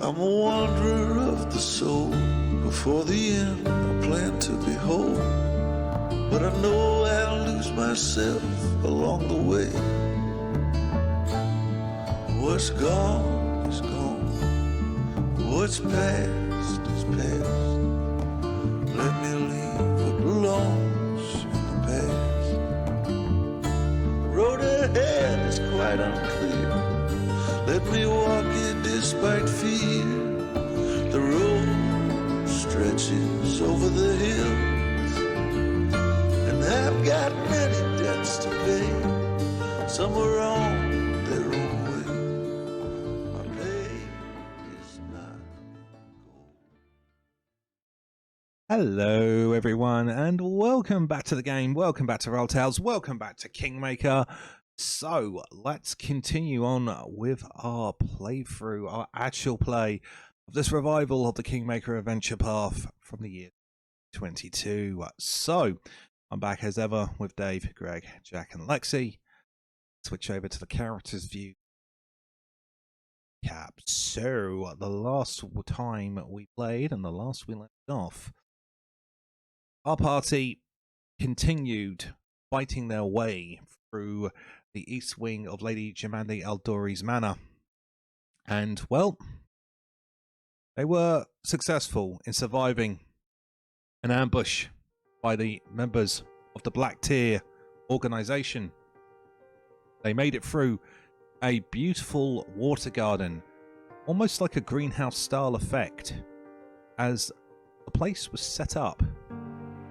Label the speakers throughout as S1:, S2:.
S1: I'm a wanderer of the soul. Before the end, I plan to behold. But I know I'll lose myself along the way. What's gone is gone. What's past is past. Let me leave what belongs in the past. Road ahead is quite unclear. Let me walk it despite fear. The road stretches over the hills, and I've got many debts to pay. Some are on their own way. My pay is not gold.
S2: Hello everyone and welcome back to the game, welcome back to RollTales, welcome back to Kingmaker. So let's continue on with our playthrough, our actual play of this revival of the Kingmaker adventure path from the year 22. So I'm back as ever with Dave, Greg, Jack and Lexi. Switch over to the characters view. So the last time we played and the last we left off, our party continued fighting their way through the east wing of Lady Jemande Eldori's manor. And, well, they were successful in surviving an ambush by the members of the Black Tier organization. They made it through a beautiful water garden, almost like a greenhouse style effect, as the place was set up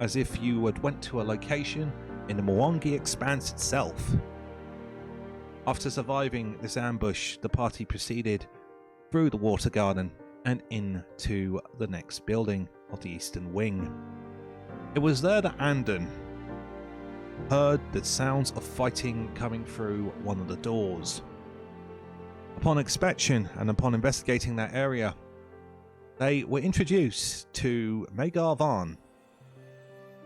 S2: as if you had went to a location in the Mwangi Expanse itself. After surviving this ambush, the party proceeded through the water garden and into the next building of the Eastern Wing. It was there that Anden heard the sounds of fighting coming through one of the doors. Upon inspection and upon investigating that area, they were introduced to Maegar Varn,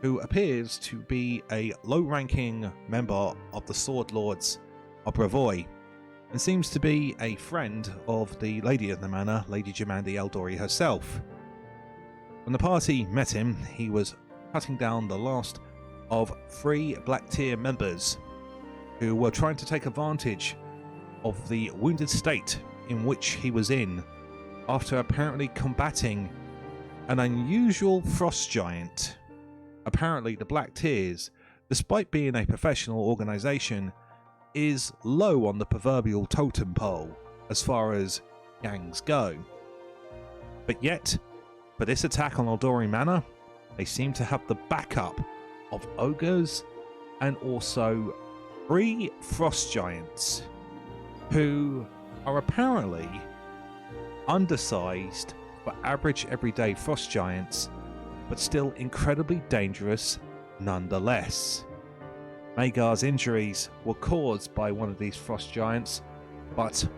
S2: who appears to be a low-ranking member of the Sword Lords of Bravoy, and seems to be a friend of the Lady of the Manor, Lady Jemande Eldori herself. When the party met him, he was cutting down the last of 3 Black Tier members who were trying to take advantage of the wounded state in which he was in after apparently combating an unusual frost giant. Apparently the Black Tiers, despite being a professional organisation, is low on the proverbial totem pole as far as gangs go. But yet, for this attack on Eldori Manor, they seem to have the backup of ogres and also 3 frost giants who are apparently undersized for average everyday frost giants, but still incredibly dangerous nonetheless. Maegar's injuries were caused by one of these frost giants, but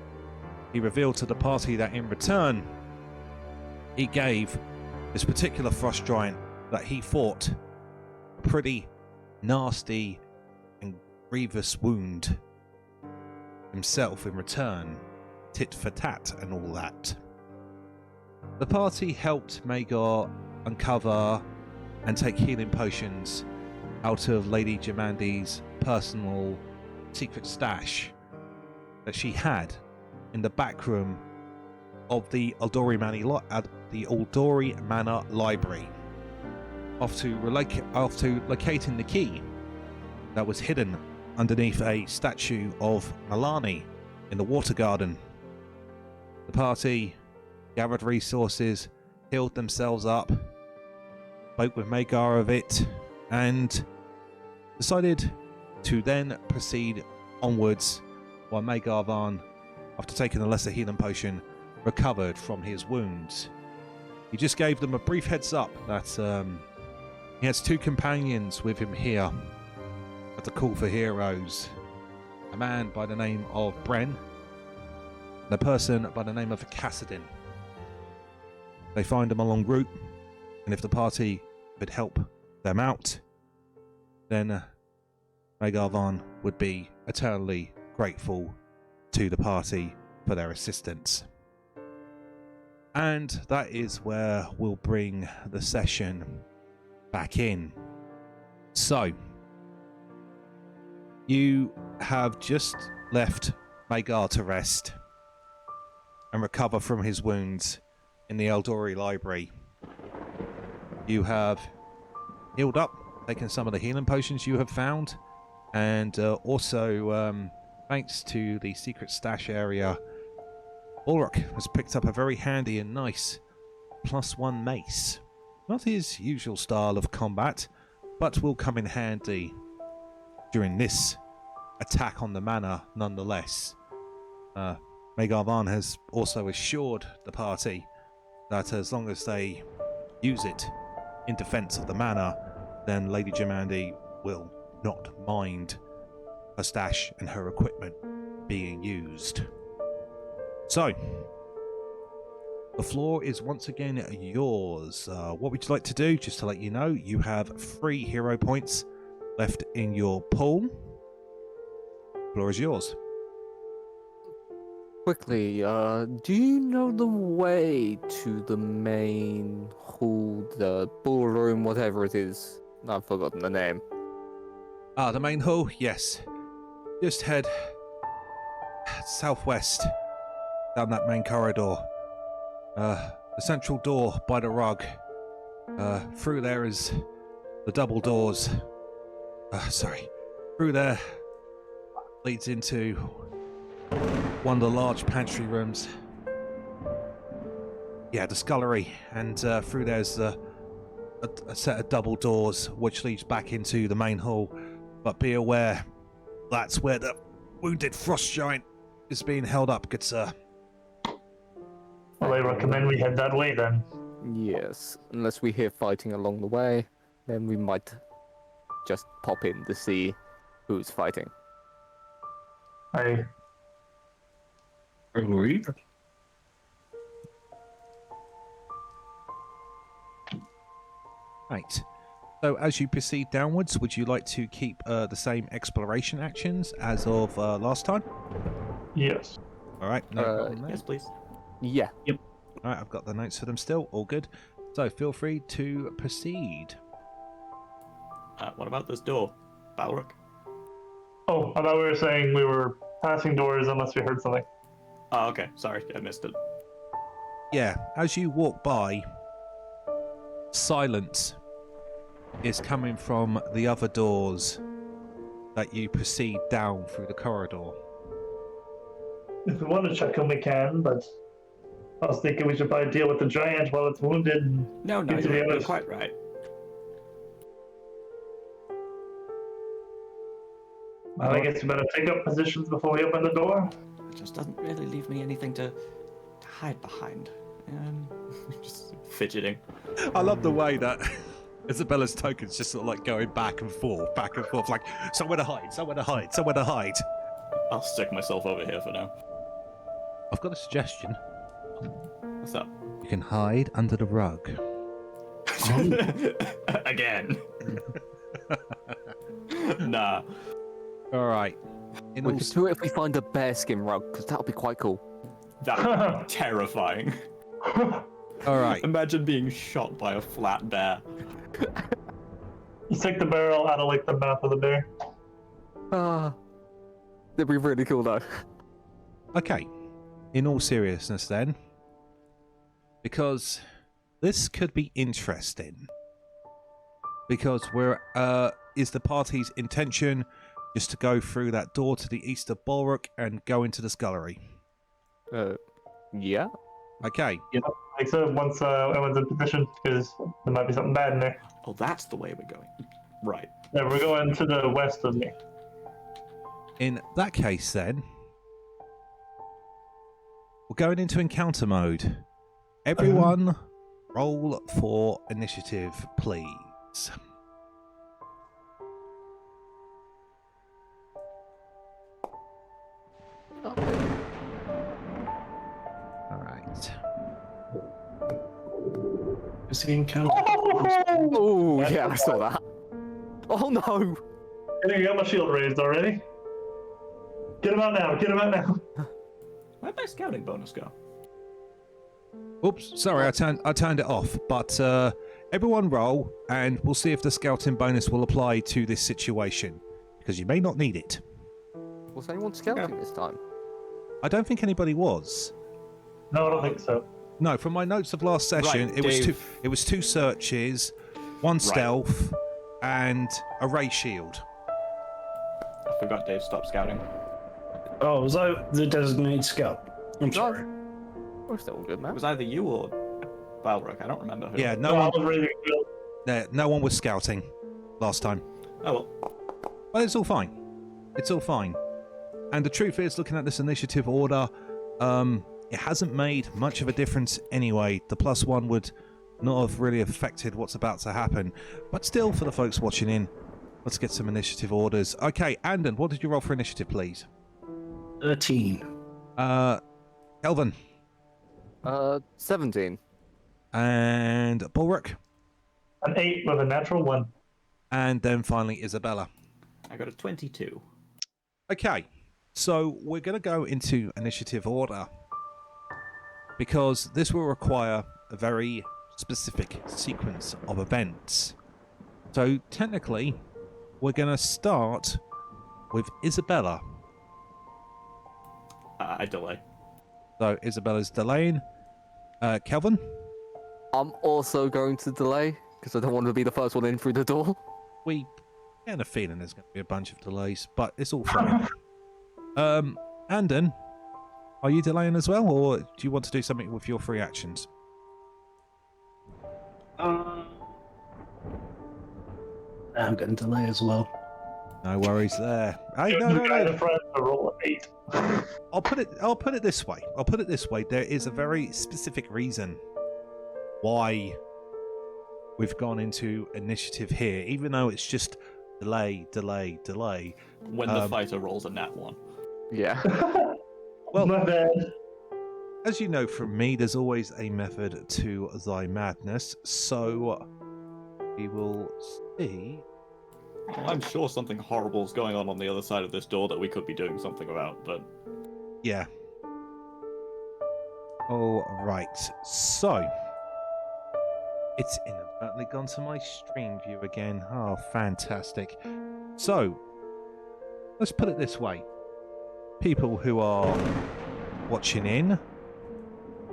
S2: he revealed to the party that in return, he gave this particular frost giant that he fought a pretty nasty and grievous wound himself in return, tit for tat and all that. The party helped Maegar uncover and take healing potions out of Lady Jemande's personal secret stash that she had in the back room of the Eldori Manor Library, after locating the key that was hidden underneath a statue of Milani in the water garden. The party gathered resources, healed themselves up, spoke with Maegar of it, and decided to then proceed onwards while Maegar Varn, after taking the lesser healing potion, recovered from his wounds. He just gave them a brief heads up that he has 2 companions with him here at the Call for Heroes. A man by the name of Bren and a person by the name of Cassidin. They find them along route, and if the party could help them out, then Maegar Varn would be eternally grateful to the party for their assistance. And that is where we'll bring the session back in. So, you have just left Maegar to rest and recover from his wounds in the Eldori Library. You have healed up, taken some of the healing potions you have found, and also, thanks to the secret stash area, Balruk has picked up a very handy and nice +1 mace. Not his usual style of combat, but will come in handy during this attack on the manor nonetheless. Maegar Varn has also assured the party that as long as they use it in defense of the manor, then Lady Jemandi will not mind her stash and her equipment being used. So, the floor is once again yours. What would you like to do? Just to let you know, you have 3 hero points left in your pool. The floor is yours.
S3: Quickly, do you know the way to the main hall, the ballroom, whatever it is? I've forgotten the name.
S2: The main hall? Yes. Just head southwest down that main corridor. The central door by the rug. Through there is the double doors. Through there leads into one of the large pantry rooms. Yeah, the scullery. And through there's a set of double doors which leads back into the main hall. But be aware, that's where the wounded frost giant is being held up, good sir.
S4: Well, I recommend we head that way then.
S3: Yes, unless we hear fighting along the way, then we might just pop in to see who's fighting.
S4: I agree.
S2: Right. So as you proceed downwards, would you like to keep the same exploration actions as of last time?
S4: Yes.
S2: All right. No problem there.
S5: Yes, please.
S3: Yeah.
S2: All right. I've got the notes for them still. All good. So feel free to proceed.
S5: What about this door, Balruk?
S4: Oh, I thought we were saying we were passing doors unless we heard something.
S5: Oh, okay. Sorry, I missed it.
S2: Yeah. As you walk by, silence is coming from the other doors that you proceed down through the corridor.
S4: If we want to check them, we can, but I was thinking we should probably deal with the giant while it's wounded. And
S5: No,
S4: get to the
S5: you're
S4: others.
S5: quite right.
S4: Well, I guess we better take up positions before we open the door.
S5: It just doesn't really leave me anything to hide behind. Just fidgeting.
S2: I love the way that Isabella's token's just sort of like going back and forth, like somewhere to hide, somewhere to hide, somewhere to hide.
S5: I'll stick myself over here for now.
S2: I've got a suggestion.
S5: What's up?
S2: You can hide under the rug.
S5: Again. Nah.
S2: All right. In
S3: We
S2: all
S3: could do it if we find a bearskin rug, because that'll be quite cool.
S5: That would be terrifying.
S2: all right.
S5: Imagine being shot by a flat bear.
S4: You take the barrel out of like the mouth of the bear.
S3: That'd be really cool though.
S2: Okay. In all seriousness, then, because this could be interesting. Because is the party's intention just to go through that door to the east of Balruk and go into the scullery?
S3: Yeah.
S2: Okay.
S4: Yeah, like so. Once everyone's in position, because there might be something bad in there.
S5: Oh, that's the way we're going. Right.
S4: Yeah, we're going to the west of me.
S2: In that case, then, we're going into encounter mode. Everyone, roll for initiative, please. All right.
S6: Is he encounter?
S3: Oh, yeah, I saw that. Oh no!
S4: I think I got my shield raised already. Get him out now! Get him out now!
S5: Where'd my scouting bonus go?
S2: Oops, sorry, I turned it off. But everyone roll, and we'll see if the scouting bonus will apply to this situation, because you may not need it.
S3: Was anyone scouting this time?
S2: I don't think anybody was.
S4: No, I don't think so.
S2: No, from my notes of last session,
S5: Right,
S2: it was two searches, one stealth, and a ray shield.
S5: I forgot Dave stopped scouting.
S6: Oh, was I the designated scout? I'm sorry.
S3: We're still good,
S5: It
S3: man.
S5: was either you or Balruk. I don't remember who.
S2: Yeah,
S4: I
S2: no one.
S4: was really good.
S2: No one was scouting last time.
S5: Oh well.
S2: But it's all fine. It's all fine. And the truth is, looking at this initiative order, it hasn't made much of a difference anyway. The +1 would not have really affected what's about to happen. But still, for the folks watching in, let's get some initiative orders. Okay, Anden, what did you roll for initiative, please?
S6: 13.
S2: Kelvhan.
S3: 17.
S2: And Balruk.
S4: An 8 with a natural 1.
S2: And then finally, Isobella.
S5: I got a 22.
S2: Okay, so we're going to go into initiative order because this will require a very specific sequence of events. So technically, we're going to start with Isobella.
S5: I delay.
S2: So Isabella's delaying. Kelvhan?
S3: I'm also going to delay because I don't want to be the first one in through the door.
S2: We get a feeling there's going to be a bunch of delays, but it's all fine. Anden, are you delaying as well, or do you want to do something with your free actions?
S6: I'm going to delay as well.
S2: No worries there. Hey,
S4: Give
S2: no,
S4: the guy
S2: no.
S4: the friend to roll an 8.
S2: I'll put it this way. There is a very specific reason why we've gone into initiative here, even though it's just delay.
S5: When the fighter rolls a nat 1.
S3: Yeah.
S2: Well,
S4: My bad.
S2: as you know from me, there's always a method to thy madness, so we will see.
S5: Well, I'm sure something horrible is going on the other side of this door that we could be doing something about, but
S2: Yeah. All right. So it's inadvertently gone to my stream view again. Oh, fantastic. So let's put it this way. People who are watching in,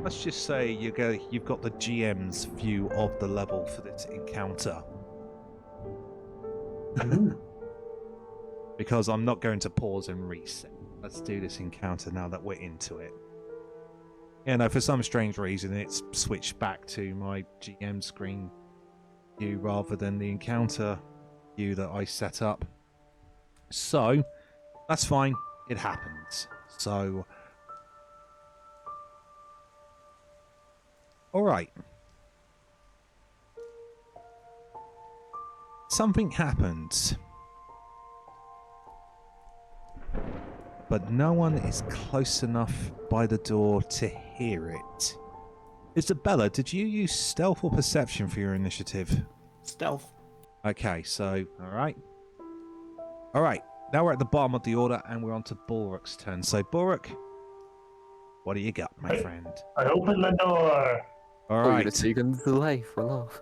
S2: let's just say you've got the GM's view of the level for this encounter. Because I'm not going to pause and reset. Let's do this encounter now that we're into it. Yeah, no, for some strange reason it's switched back to my GM screen view rather than the encounter view that I set up. So, that's fine. It happens. So, alright. Something happens. But no one is close enough by the door to hear it. Isobella, did you use stealth or perception for your initiative?
S5: stealth.
S2: Okay, so, alright. Alright, now we're at the bottom of the order and we're on to Balruk's turn. So, Balruk, what do you got, my friend?
S4: I open the door.
S2: Alright,
S3: You can delay for a laugh.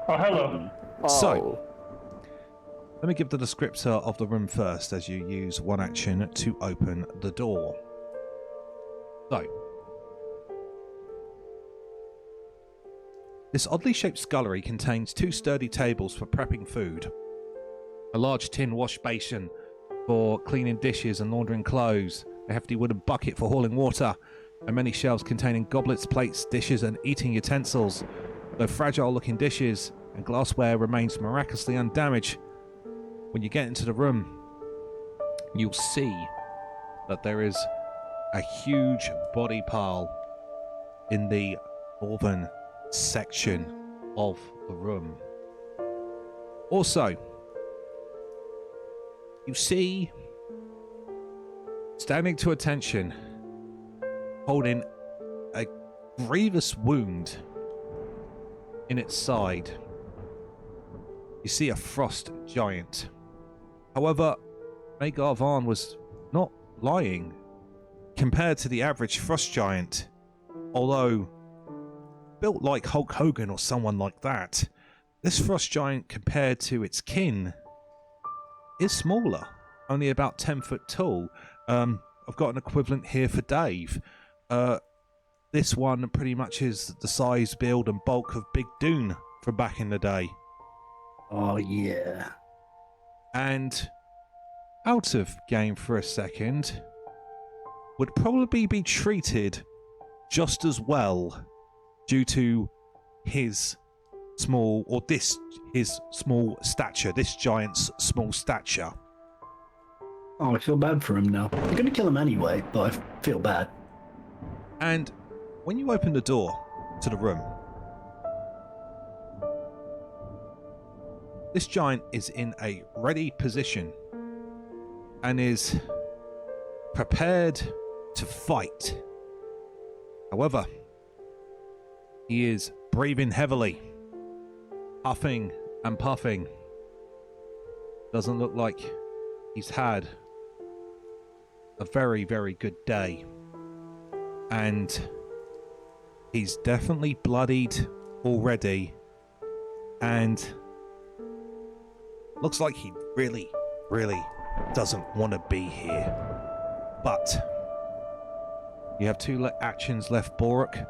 S4: Oh, hello.
S2: So- let me give the descriptor of the room first as you use one action to open the door. So, this oddly shaped scullery contains 2 sturdy tables for prepping food, a large tin wash basin for cleaning dishes and laundering clothes, a hefty wooden bucket for hauling water, and many shelves containing goblets, plates, dishes, and eating utensils. Though fragile-looking dishes and glassware remains miraculously undamaged, when you get into the room, you'll see that there is a huge body pile in the northern section of the room. Also, you see, standing to attention, holding a grievous wound in its side, you see a frost giant. However, Maegar Varn was not lying. Compared to the average frost giant, Although, built like Hulk Hogan or someone like that, this frost giant compared to its kin is smaller, only about 10 foot tall. I've got an equivalent here for Dave. This one pretty much is the size, build and bulk of Big Dune from back in the day.
S6: Oh, yeah.
S2: And out of game for a second, would probably be treated just as well due to his small, or his small stature, this giant's small stature.
S6: Oh, I feel bad for him now. I'm going to kill him anyway, but I feel bad.
S2: And when you open the door to the room, this giant is in a ready position and is prepared to fight. However, he is breathing heavily, huffing and puffing. Doesn't look like he's had a very, very good day. And he's definitely bloodied already. And looks like he really, really doesn't want to be here. But you have two actions left, Balruk.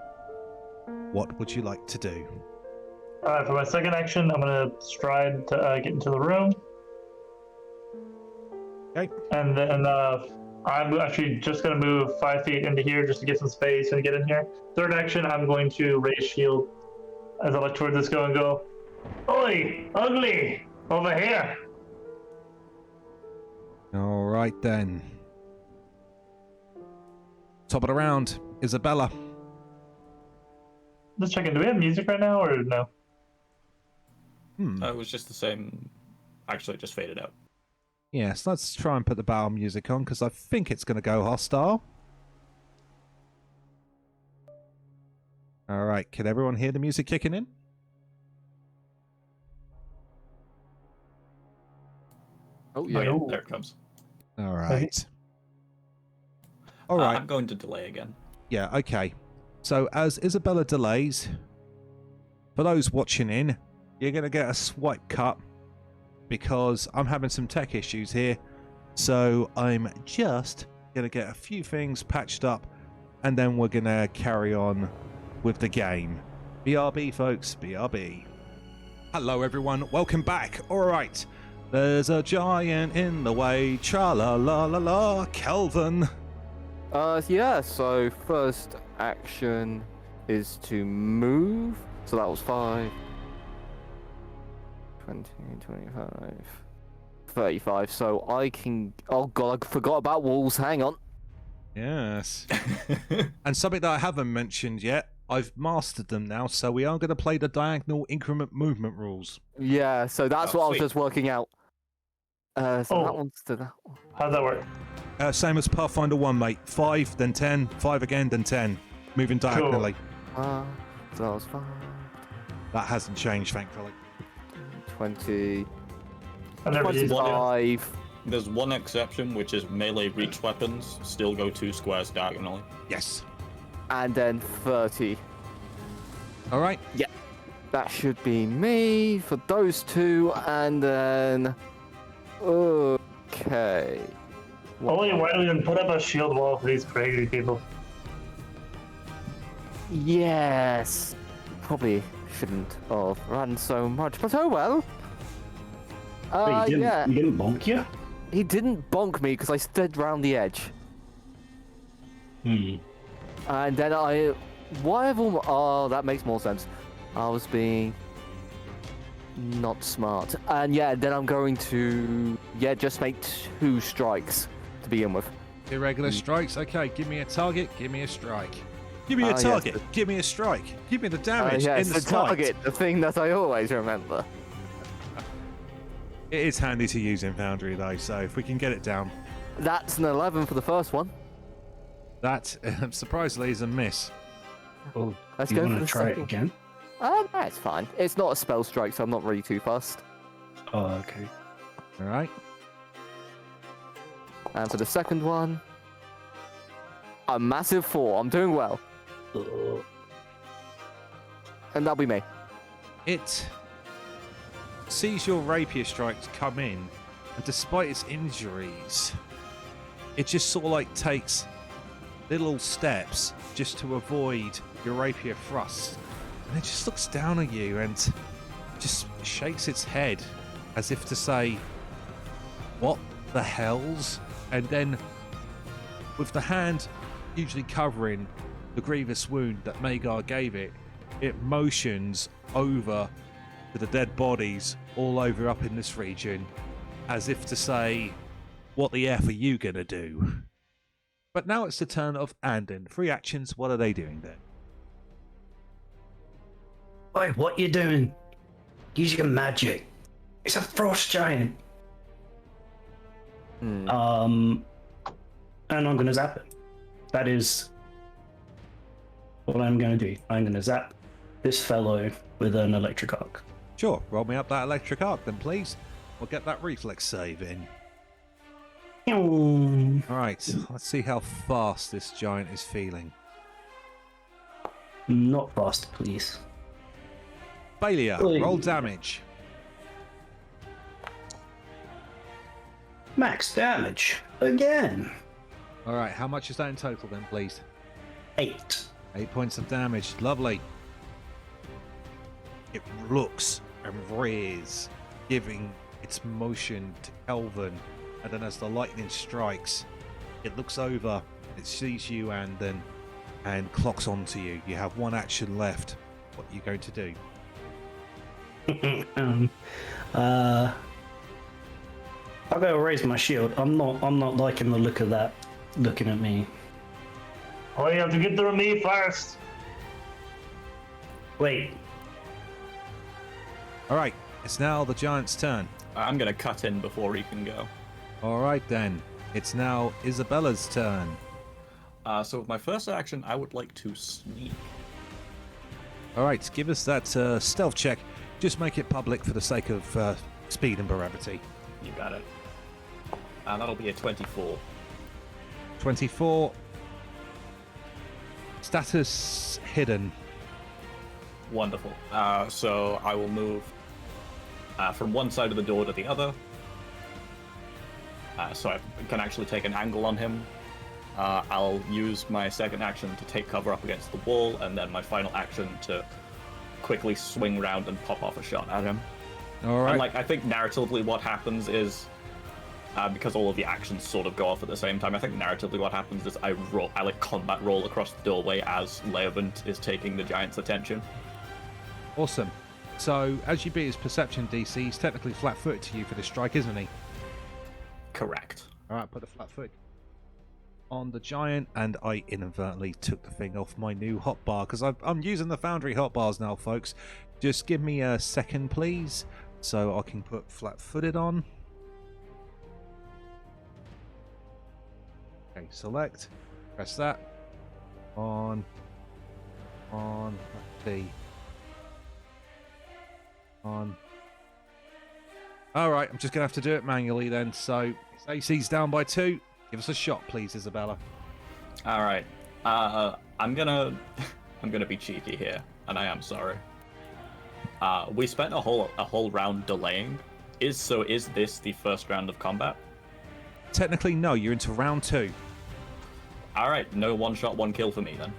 S2: What would you like to do?
S4: Alright, for my second action, I'm gonna stride to get into the room.
S2: Okay.
S4: And then I'm actually just gonna move 5 feet into here just to get some space and get in here. Third action, I'm going to raise shield as I look towards this and go, "Oi, ugly, over here!"
S2: All right then. Top of the round, Isobella.
S4: Just checking, do we have music right now or no?
S7: It was just the same. Actually, it just faded out.
S2: Yes, let's try and put the battle music on because I think it's going to go hostile. All right, can everyone hear the music kicking in?
S3: Oh,
S7: Oh,
S3: yeah.
S7: yeah, there it comes.
S2: All right. All right.
S7: I'm going to delay again.
S2: Yeah, okay. So as Isobella delays, for those watching in, you're going to get a swipe cut because I'm having some tech issues here. So I'm just going to get a few things patched up and then we're going to carry on with the game. BRB, folks, BRB. Hello, everyone. Welcome back. All right. There's a giant in the way. Tra-la-la-la-la. Kelvhan.
S3: Yeah, so first action is to move. So that was 5, 20, 25, 35. So I can... Oh, God, I forgot about walls. Hang on.
S2: Yes. And something that I haven't mentioned yet, I've mastered them now, so we are going to play the diagonal increment movement rules.
S3: Yeah, so that's
S7: Oh,
S3: what I was
S7: sweet.
S3: just working out. So that one's to that one.
S4: How's that work?
S2: Same as Pathfinder 1, mate. 5, then 10, 5 again, then 10. Moving diagonally.
S3: So that was 5,
S2: That hasn't changed, thankfully.
S3: 20,
S4: I never used it.
S3: 25.
S7: There's one exception, which is melee reach weapons still go 2 squares diagonally.
S2: Yes.
S3: And then 30.
S2: All right.
S3: That should be me for those two, and then... Okay.
S4: Only why do we even put up a shield wall for these crazy people?
S3: Yes. Probably shouldn't have run so much, but oh well.
S6: Wait,
S3: Yeah.
S6: You didn't bonk you?
S3: He didn't bonk me because I stood round the edge. And then oh, that makes more sense. I was being not smart. And yeah, then I'm going to just make 2 strikes to begin with.
S2: Irregular strikes. Okay, give me a target, give me a strike. Give me a
S3: Yes.
S2: target, give me a strike. Give me the damage
S3: Yes,
S2: in the
S3: the target,
S2: target.
S3: the thing that I always remember.
S2: It is handy to use in Foundry, though, so if we can get it down.
S3: That's an 11 for the first one.
S2: That, surprisingly, is a miss.
S6: Oh,
S3: Let's
S6: you
S3: go for
S6: want
S3: the
S6: to try it
S3: second.
S6: again?
S3: That's fine. It's not a spell strike, so I'm not really too fussed.
S6: Oh, okay.
S2: All right.
S3: And for the second one, a massive 4. I'm doing well. And that'll be me.
S2: It sees your rapier strikes come in, and despite its injuries, it just sort of like takes little steps just to avoid your rapier thrusts. And it just looks down at you and just shakes its head as if to say, "What the hell's?" And then, with the hand usually covering the grievous wound that Maegar gave it, it motions over to the dead bodies all over up in this region, as if to say, "What the F are you gonna do?" But now it's the turn of Anden. 3 actions, what are they doing there?
S6: Oi, what you doing? Use your magic. It's a frost giant. And I'm gonna zap it. That is what I'm gonna do. I'm gonna zap this fellow with an electric arc.
S2: Sure, roll me up that electric arc then, please. We'll get that reflex save in. Alright, let's see how fast this giant is feeling.
S6: Not fast, please.
S2: Failure,
S6: Oi.
S2: roll damage.
S6: Max damage again.
S2: Alright, how much is that in total then, please?
S6: 8.
S2: 8 points of damage, lovely. It looks and rears, giving its motion to Kelvhan, and then as the lightning strikes, it looks over, it sees you and clocks onto you. You have 1 action left. What are you going to do?
S6: I'll go raise my shield. I'm not liking the look of that looking at me.
S4: Oh, you have to get through me first.
S6: Wait.
S2: Alright, it's now the giant's turn.
S7: I'm gonna cut in before he can go.
S2: Alright then, it's now Isobella's turn.
S7: So with my first action, I would like to sneak.
S2: Alright, give us that stealth check. Just make it public for the sake of speed and brevity.
S7: You got it. And that'll be a 24.
S2: 24. Status hidden.
S7: Wonderful. So I will move from one side of the door to the other. So I can actually take an angle on him. I'll use my second action to take cover up against the wall, and then my final action to quickly swing round and pop off a shot at him.
S2: Alright.
S7: And I think narratively what happens is, because all of the actions sort of go off at the same time, I think narratively what happens is I combat roll across the doorway as Leoven is taking the giant's attention.
S2: Awesome. So, as you beat his perception DC, he's technically flat-footed to you for this strike, isn't he?
S7: Correct.
S2: Alright, put the flat foot on the giant, and I inadvertently took the thing off my new hotbar, because I'm using the Foundry hotbars now, folks. Just give me a second, please, so I can put flat-footed on. Okay, select, press that, on, let's see, on. Alright, I'm just going to have to do it manually then, so his AC's down by 2. Give us a shot, please, Isobella.
S7: All right. I'm gonna be cheeky here, and I am sorry. We spent a whole round delaying. Is this the first round of combat?
S2: Technically, no. You're into round 2.
S7: All right. No one shot, one kill for me then.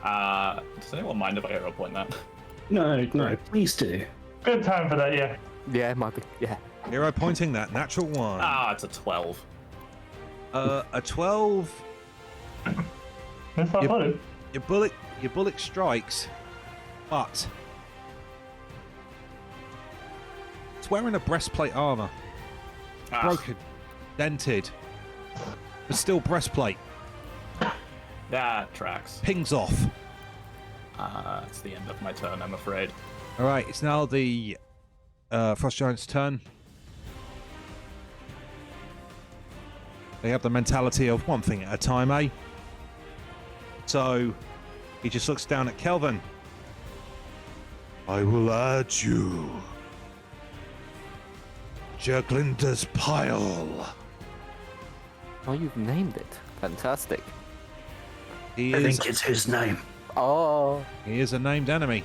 S7: Does anyone mind if I hero point that?
S6: No, please do.
S4: Good time for that, yeah.
S3: Yeah, it might be. Yeah.
S2: Hero pointing that. Natural 1.
S7: It's a 12.
S2: A 12.
S4: That's not funny.
S2: Your bullet strikes, but it's wearing a breastplate armor. Broken, dented, but still breastplate.
S7: That tracks.
S2: Pings off.
S7: It's the end of my turn, I'm afraid.
S2: All right, it's now the Frost Giant's turn. They have the mentality of one thing at a time, eh? So he just looks down at Kelvhan. I will add you. Jerglinder's Pile.
S3: Oh, you've named it. Fantastic.
S2: He
S6: I
S2: is
S6: think it's his name.
S3: Oh.
S2: He is a named enemy.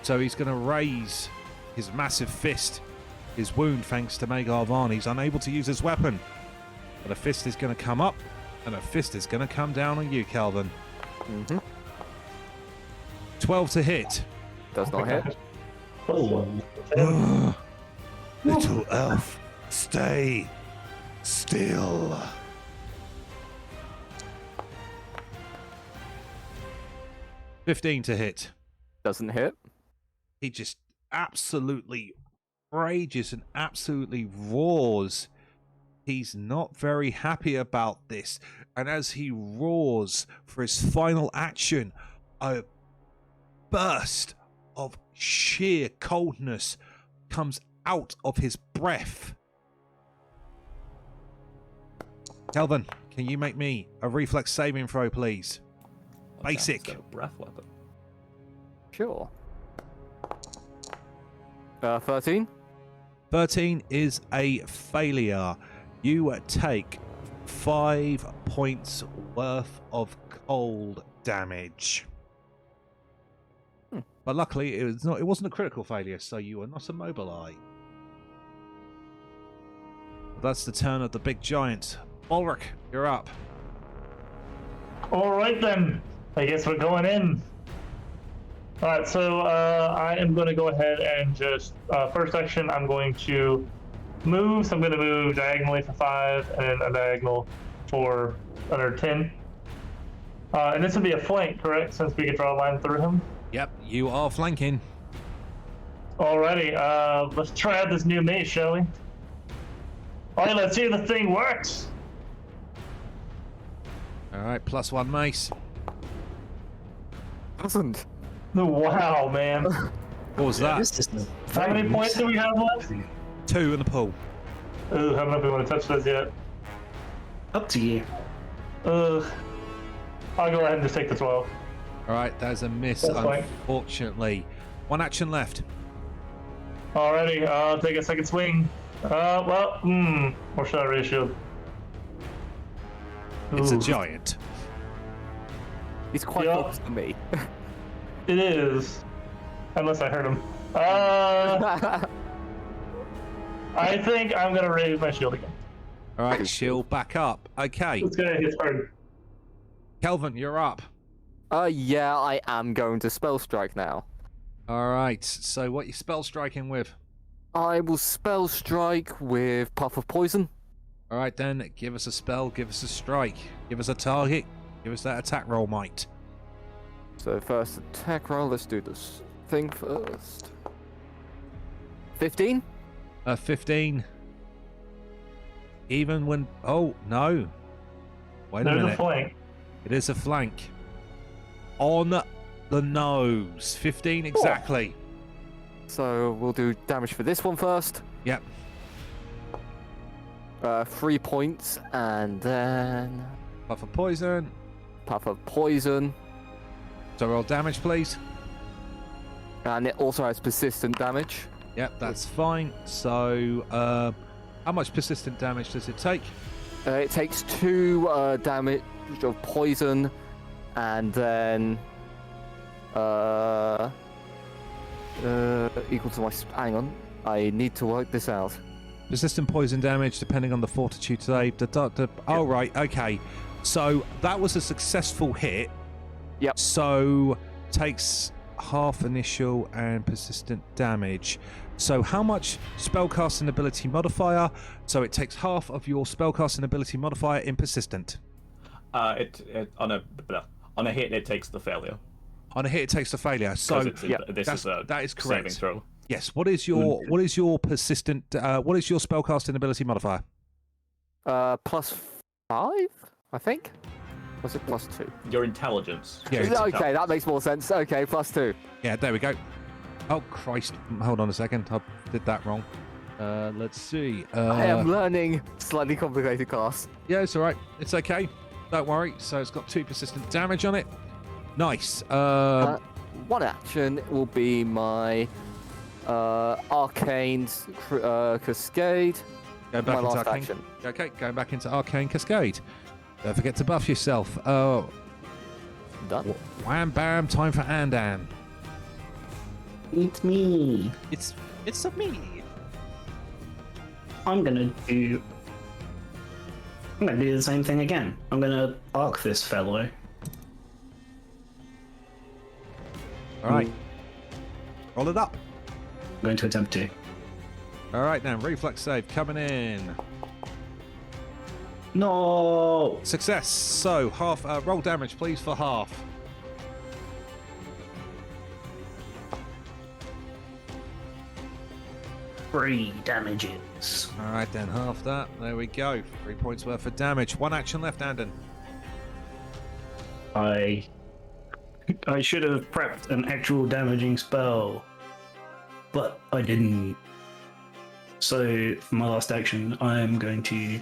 S2: So he's going to raise his massive fist. His wound, thanks to Maegar Varn. He's unable to use his weapon. But a fist is going to come up, and a fist is going to come down on you, Kelvhan. 12 to hit.
S3: Does not hit.
S6: Oh,
S2: Little elf, stay still. $15 to hit.
S3: Doesn't hit.
S2: He just absolutely rages and absolutely roars. He's not very happy about this. And as he roars for his final action, a burst of sheer coldness comes out of his breath. Kelvhan, can you make me a reflex saving throw, please? Basic.
S7: It's got a breath weapon.
S3: Sure. 13.
S2: 13 is a failure. You take 5 points worth of cold damage. But luckily, it wasn't a critical failure, so you are not immobilized. That's the turn of the big giant. Balruk, you're up.
S4: All right then. I guess we're going in. All right, so I am going to go ahead and just first action. I'm going to move. So I'm going to move diagonally for 5 and a diagonal for under 10. And this would be a flank, correct? Since we could draw a line through him.
S2: Yep, you are flanking.
S4: Alrighty, let's try out this new mace, shall we? Alright, let's see if the thing works.
S2: All right, +1 mace.
S3: Doesn't.
S4: Wow, man.
S2: What was that?
S6: this is
S4: How many points do we have left?
S2: 2 in the pool.
S4: Ooh, I don't know if we want to touch those yet.
S6: Up to you.
S4: I'll go ahead and just take the 12.
S2: All right, there's a miss,
S4: That's fine.
S2: unfortunately. 1 action left.
S4: Alrighty, I'll take a second swing. Or should I raise shield?
S2: It's a
S4: Ooh.
S2: giant.
S3: He's quite
S4: Yeah.
S3: focused on me.
S4: It is. Unless I hurt him. I think I'm gonna raise my shield again.
S2: All right, shield back up. Okay,
S4: It's gonna hit hard.
S2: Kelvhan, you're up.
S3: Yeah, I am going to spell strike now.
S2: All right, so what you spell striking with?
S3: I will spell strike with Puff of Poison.
S2: All right, then, give us a spell, give us a strike, give us a target, give us that attack roll, mate.
S3: So first attack roll, let's do this thing first. 15?
S2: 15. Even when... Oh, no. Wait a
S4: There's
S2: minute.
S4: a flank.
S2: It is a flank. On the nose. 15 exactly.
S3: So we'll do damage for this one first.
S2: Yep.
S3: 3 points, and then
S2: Puff of poison.
S3: Puff of Poison.
S2: So roll damage, please.
S3: And it also has persistent damage.
S2: Yep, that's fine. So, how much persistent damage does it take?
S3: It takes 2 damage of poison, and then equal to my. Hang on, I need to work this out.
S2: Persistent poison damage, depending on the fortitude save. Oh, right, okay. So that was a successful hit.
S3: Yep.
S2: So takes half initial and persistent damage. So how much spellcasting ability modifier? So it takes half of your spellcasting ability modifier in persistent.
S7: On a hit, it takes the failure.
S2: On a hit, it takes the failure. So
S7: That is
S2: correct.
S7: saving throw.
S2: Yes. What is your persistent? What is your spellcasting ability modifier?
S3: +5, I think. Was it +2?
S7: Your intelligence.
S2: Yeah.
S3: Okay, that makes more sense. Okay, +2.
S2: Yeah. There we go. Oh Christ! Hold on a second. I did that wrong. Let's see.
S3: I am learning slightly complicated class.
S2: Yeah, it's all right. It's okay. Don't worry. So it's got 2 persistent damage on it. Nice.
S3: One action will be my Arcane Cascade.
S2: Go back
S3: my
S2: into
S3: last
S2: Arcane.
S3: action.
S2: Okay, going back into Arcane Cascade. Don't forget to buff yourself. Oh,
S3: Done.
S2: wham bam, time for Anden.
S6: It's me.
S2: It's a me.
S6: I'm gonna do the same thing again. I'm gonna arc this fellow.
S2: All right. Roll it up.
S6: I'm going to attempt to.
S2: All right, then. Reflex save coming in.
S6: No.
S2: Success. So, half. Roll damage, please, for half.
S6: Three damages.
S2: All right, then. Half that. There we go. 3 points worth of damage. One action left, Anden.
S6: I should have prepped an actual damaging spell, but I didn't. So for my last action, I am going to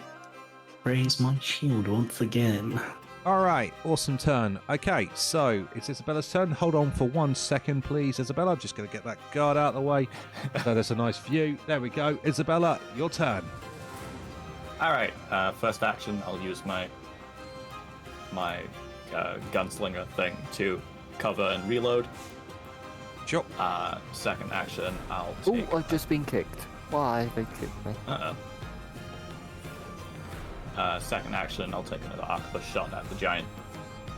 S6: raise my shield once again.
S2: All right, awesome turn. Okay, so it's Isabella's turn. Hold on for 1 second, please, Isabella. I'm just going to get that guard out of the way so there's a nice view. There we go. Isabella, your turn.
S7: All right. First action, I'll use my gunslinger thing to cover and reload.
S2: Sure.
S7: Second action, I'll
S3: Oh,
S7: take.
S3: I've just been kicked. Why? They kicked me.
S7: Second action, I'll take another arquebus shot at the giant.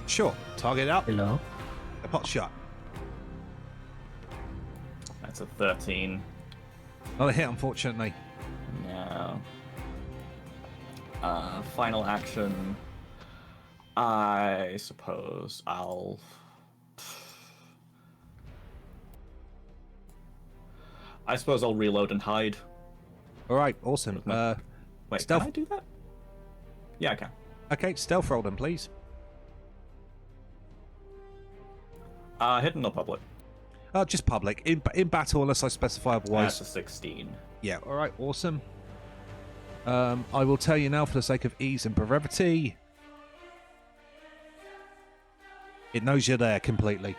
S2: Sure. Target up.
S6: Hello.
S2: A pot shot.
S7: That's a 13.
S2: Not a hit, unfortunately.
S7: No. Final action. I suppose I'll. I suppose I'll reload and hide.
S2: All right, awesome.
S7: Wait,
S2: stealth.
S7: can I do that? Yeah, I can.
S2: Okay, stealth roll then, please.
S7: Hidden or public?
S2: Just public. In battle, unless I specify otherwise.
S7: That's a 16.
S2: Yeah, all right, awesome. I will tell you now for the sake of ease and brevity. It knows you're there completely.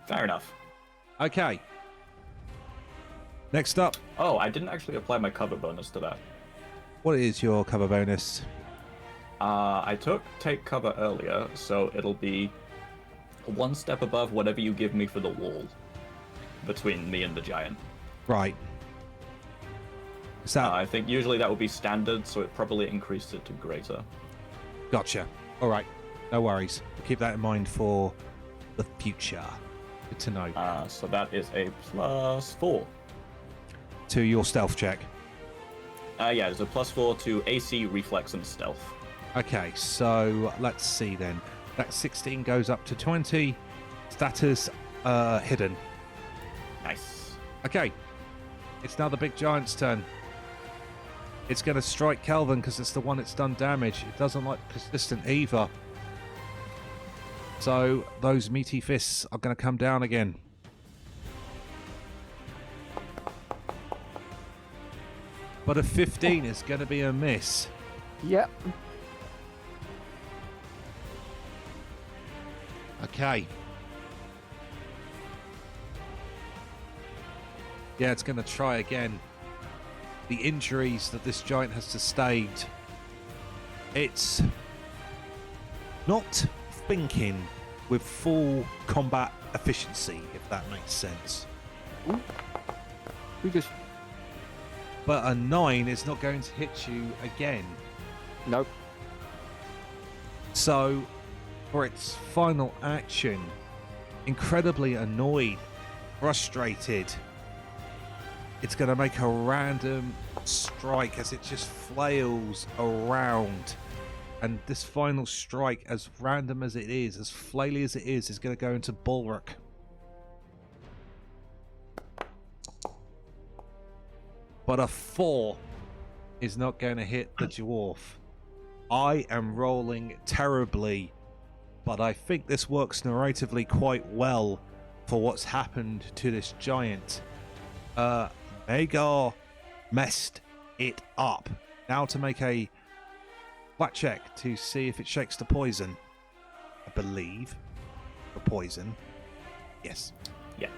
S7: Fair enough.
S2: Okay. Next up,
S7: Oh, I didn't actually apply my cover bonus to that.
S2: what is your cover bonus?
S7: I take cover earlier, so it'll be 1 step above whatever you give me for the wall between me and the giant.
S2: Right. Is that
S7: I think usually that would be standard, so it probably increased it to greater.
S2: gotcha? All right, no worries. Keep that in mind for the future. Good to know.
S7: So that is a +4.
S2: To your stealth check.
S7: Yeah, there's a +4 to AC, reflex, and stealth.
S2: Okay, so let's see then. That 16 goes up to 20. Status hidden.
S7: Nice.
S2: Okay, it's now the big giant's turn. It's going to strike Kelvhan because it's the one that's done damage. It doesn't like persistent either. So those meaty fists are going to come down again. But a 15 is going to be a miss.
S3: Yep.
S2: Okay. Yeah, it's going to try again. The injuries that this giant has sustained, it's not thinking with full combat efficiency, if that makes sense.
S3: We just.
S2: But a 9 is not going to hit you again.
S3: Nope.
S2: So, for its final action, incredibly annoyed, frustrated, it's going to make a random strike as it just flails around. And this final strike, as random as it is, as flaily as it is going to go into Balruk. But a 4 is not going to hit the dwarf. I am rolling terribly, but I think this works narratively quite well for what's happened to this giant. Maegar messed it up. Now to make a flat check to see if it shakes the poison. I believe. The poison. Yes.
S7: Yeah.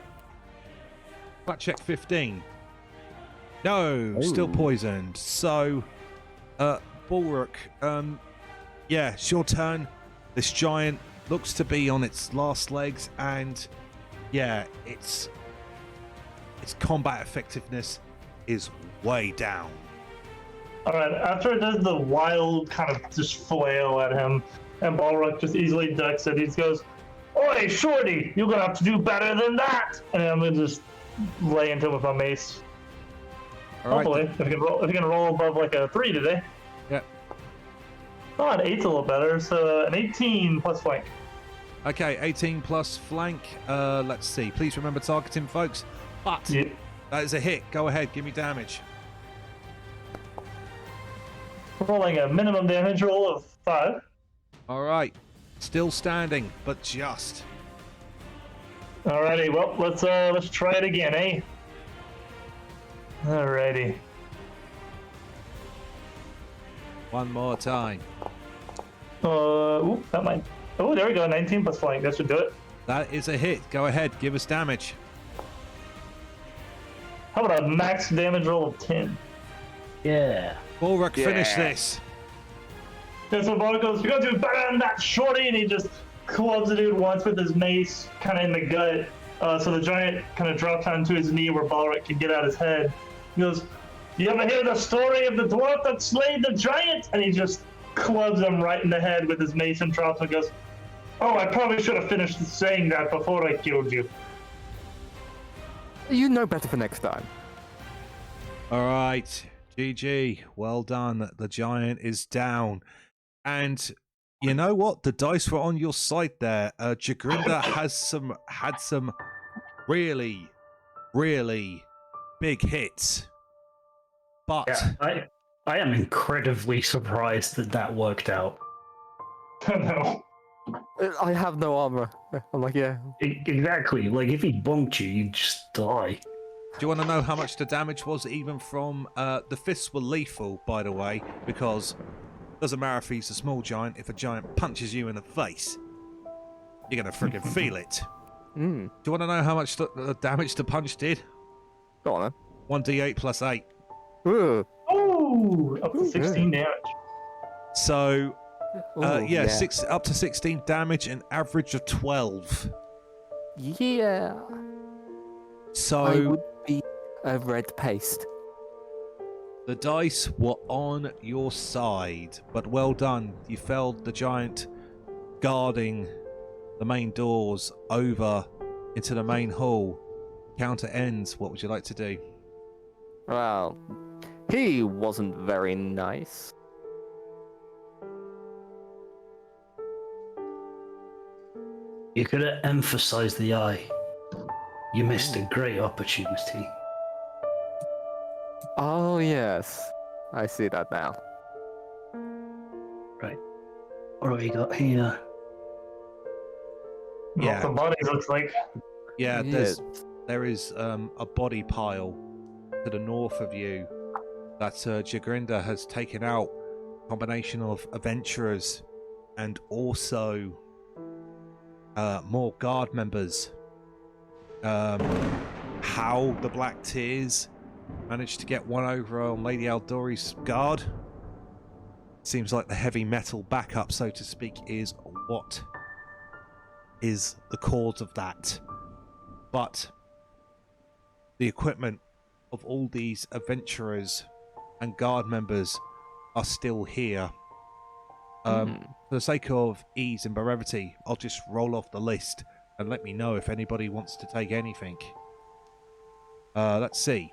S2: Flat check 15. No, still poisoned. So, Balruk, Yeah, it's your turn. This giant looks to be on its last legs, and yeah, its combat effectiveness is way down.
S4: All right, after it does the wild kind of just flail at him, and Balruk just easily ducks it, he goes, "Oi, shorty, you're gonna have to do better than that!" And I'm gonna just lay into him with my mace.
S2: All right.
S4: Hopefully, if you can roll above like a 3 today.
S2: Yeah.
S4: Oh, an 8's a little better, so an 18 plus flank.
S2: Okay, 18 plus flank. Let's see. Please remember targeting, folks. But
S4: Yeah.
S2: that is a hit. Go ahead, give me damage.
S4: Rolling a minimum damage roll of 5.
S2: All right. Still standing, but just.
S4: Alrighty, well, let's try it again, eh? Alrighty.
S2: One more time.
S4: That might. Oh, there we go. 19 plus flank. That should do it.
S2: That is a hit. Go ahead, give us damage.
S4: How about a max damage roll of 10?
S6: Yeah.
S2: Balruk, finish this.
S4: That's what Balruk goes, "You gotta do better than that, shorty!" And he just clubs the dude once with his mace, kind of in the gut. So the giant kind of drops onto his knee where Balruk can get out his head. He goes, "You ever hear the story of the dwarf that slayed the giant?" And he just clubs him right in the head with his mace and drops and goes, "Oh, I probably should have finished saying that before I killed you."
S3: You know better for next time.
S2: All right. GG. Well done. The giant is down. And you know what? The dice were on your side there. Jagrinda had some really, really big hits. But
S6: Yeah, I am incredibly surprised that worked out.
S4: No.
S3: I have no armor. I'm like, yeah.
S6: Exactly. Like, if he bonked you, you'd just die.
S2: do you want to know how much the damage was even from... the fists were lethal, by the way, because it doesn't matter if he's a small giant. If a giant punches you in the face, you're going to freaking feel it.
S3: Mm.
S2: Do you want to know how much the damage the punch did?
S3: Go on
S2: 1d8 plus 8.
S3: then. Ooh.
S4: Ooh, up to 16 damage.
S2: So,
S3: Ooh,
S2: yeah, up to 16 damage, an average of 12.
S3: Yeah.
S2: So,
S3: I would be a red paste.
S2: the dice were on your side, but well done. You felled the giant guarding the main doors over into the main hall. Counter ends. What would you like to do?
S3: Well, he wasn't very nice.
S6: You could have emphasized the eye. You missed a great opportunity.
S3: Oh, yes. I see that now.
S6: Right. What do we got here?
S2: Yeah.
S4: Lots of bodies, looks like.
S2: Yeah,
S3: Yes.
S2: there is a body pile to the north of you that Jagrinda has taken out. A combination of adventurers and also more guard members. How the Black Tears managed to get one over on Lady Aldori's guard. Seems like the heavy metal backup, so to speak, is what is the cause of that. But the equipment of all these adventurers and guard members are still here. For the sake of ease and brevity, I'll just roll off the list and let me know if anybody wants to take anything. Let's see.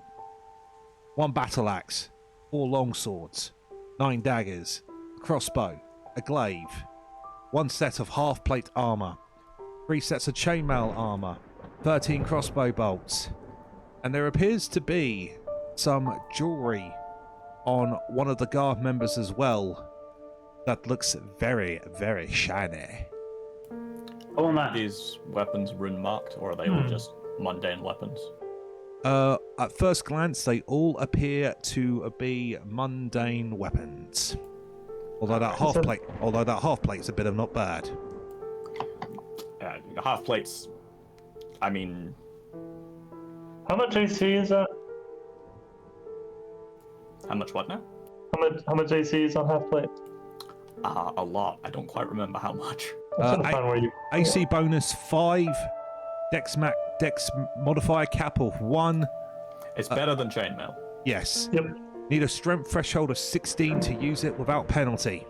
S2: 1 battle axe, 4 longswords, 9 daggers, a crossbow, a glaive, 1 set of half-plate armor, 3 sets of chainmail armor, 13 crossbow bolts, and there appears to be some jewelry on one of the guard members as well that looks very, very shiny.
S6: Oh,
S7: Are
S6: man.
S7: these weapons rune marked, or are they all just mundane weapons?
S2: At first glance, they all appear to be mundane weapons. Although that half plate's a bit of not bad.
S7: Half plates. I mean,
S4: How much AC is that?
S7: how much what now?
S4: How much AC is on half plate?
S7: A lot. I don't quite remember how much.
S4: I'm trying to find where you.
S2: AC bonus 5, Dex modifier cap of 1.
S7: It's better than chainmail.
S2: Yes.
S4: Yep.
S2: Need a strength threshold of 16 to use it without penalty.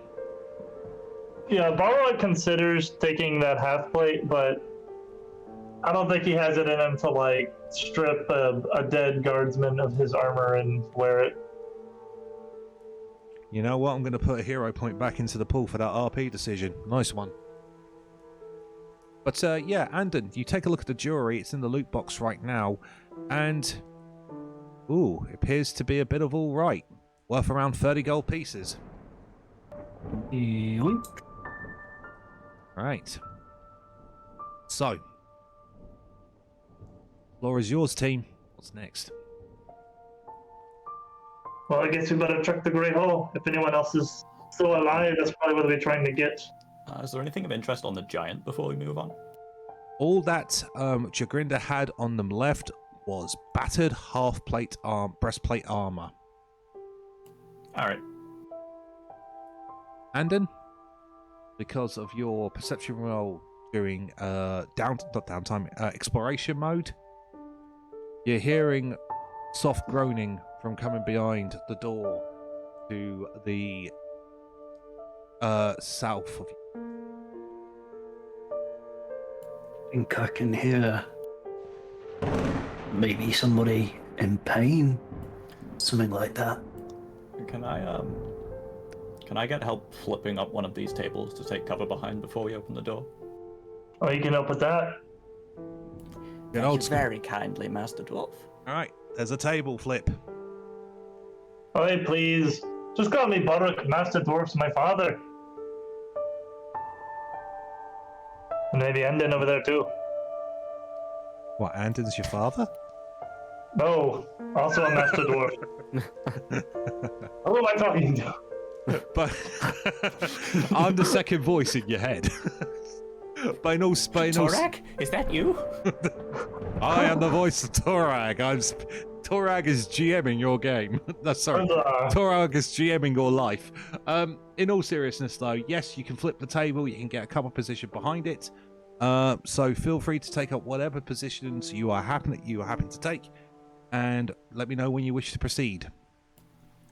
S4: Yeah, Balruk considers taking that half plate, but I don't think he has it in him to like strip a dead guardsman of his armor and wear it.
S2: You know what? I'm going to put a hero point back into the pool for that RP decision. Nice one. But yeah, Anden, you take a look at the jewelry. It's in the loot box right now, and ooh, it appears to be a bit of all right, worth around 30 gold pieces.
S6: Yoink.
S2: Right. So, floor is yours, team. What's next?
S4: Well, I guess we better check the Great Hall. If anyone else is still alive, that's probably what they're trying to get.
S7: Is there anything of interest on the giant before we move on?
S2: All that Jagrinda had on them left was battered half-plate breastplate armor.
S7: All right.
S2: Anden, because of your perception roll during exploration mode, you're hearing soft groaning from coming behind the door to the south of you.
S6: I think I can hear maybe somebody in pain, something like that.
S7: Can I get help flipping up one of these tables to take cover behind before we open the door?
S4: Oh, you can help with that.
S2: Get old
S5: Thank you
S2: school.
S5: very kindly, Master Dwarf.
S2: All right, there's a table flip.
S4: Oh, hey, please. Just call me Balruk. Master Dwarf's my father. And maybe Anden over there, too.
S2: What, Anden's your father?
S4: No, also a Master Dwarf. Who am I talking to?
S2: But I'm the second voice in your head. By no
S5: Torak, is that you?
S2: I am the voice of Torag. Torag is GMing your game. No, sorry. Torag is GMing your life. In all seriousness, though, yes, you can flip the table. You can get a couple position behind it. So feel free to take up whatever positions you are happy to take, and let me know when you wish to proceed.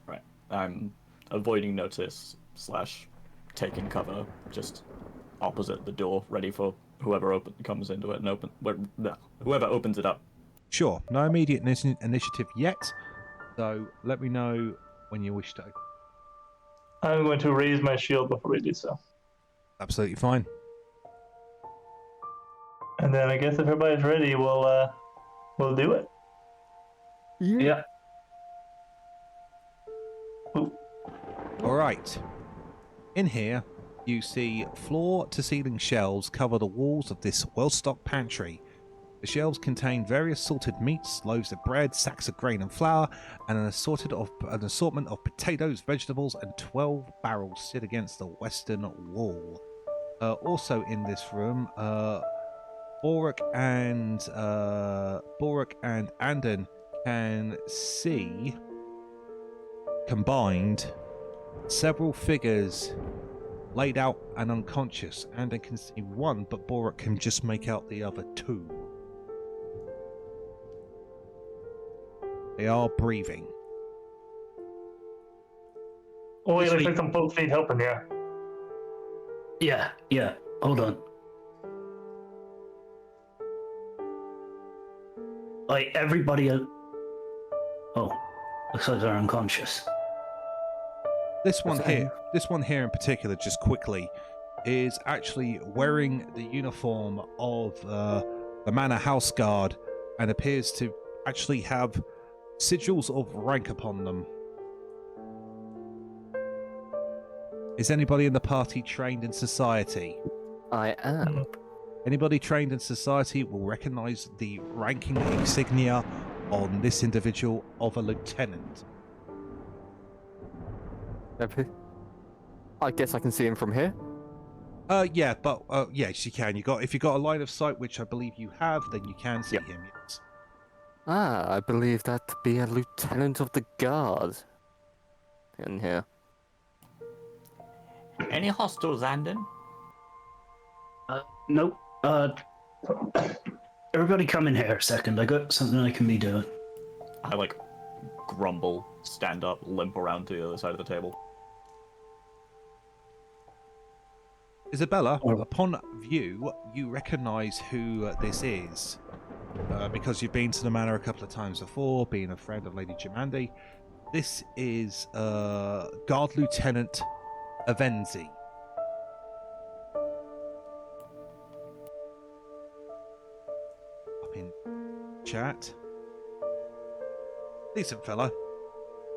S7: Right. I'm avoiding notice / taking cover just opposite the door, ready for whoever comes into it and whoever opens it up.
S2: Sure. No immediate initiative yet. So let me know when you wish to.
S4: I'm going to raise my shield before we do so.
S2: Absolutely fine.
S4: And then I guess if everybody's ready, we'll do it.
S6: Yeah.
S4: Ooh.
S2: All right. In here, you see floor-to-ceiling shelves cover the walls of this well-stocked pantry. The shelves contain various salted meats, loaves of bread, sacks of grain and flour, and an assortment of potatoes, vegetables, and 12 barrels sit against the western wall. Also in this room, Balruk and Anden can see combined several figures laid out and unconscious. Anden can see one, but Balruk can just make out the other two. They are breathing.
S4: Oh, yeah, looks like some folks need help in there.
S6: Yeah. Hold on. Like, everybody... Oh, looks like they're unconscious.
S2: This one here in particular, just quickly, is actually wearing the uniform of the Manor House Guard and appears to actually have sigils of rank upon them. Is anybody in the party trained in society?
S3: I am.
S2: Anybody trained in society will recognize the ranking insignia on this individual of a lieutenant.
S3: I guess I can see him from here.
S2: Yeah, but yes, you can. If you got a line of sight, which I believe you have, then you can see him. Yes.
S3: I believe that to be a lieutenant of the guard in here.
S7: Any hostiles, Anden?
S6: Nope. Everybody come in here a second. I got something I can be doing.
S7: I like grumble, stand up, limp around to the other side of the table.
S2: Isobella,
S6: Oh.
S2: upon view, you recognise who this is. Because you've been to the manor a couple of times before, being a friend of Lady Jimandi. This is Guard Lieutenant Avenzi. Up in chat. Decent fella.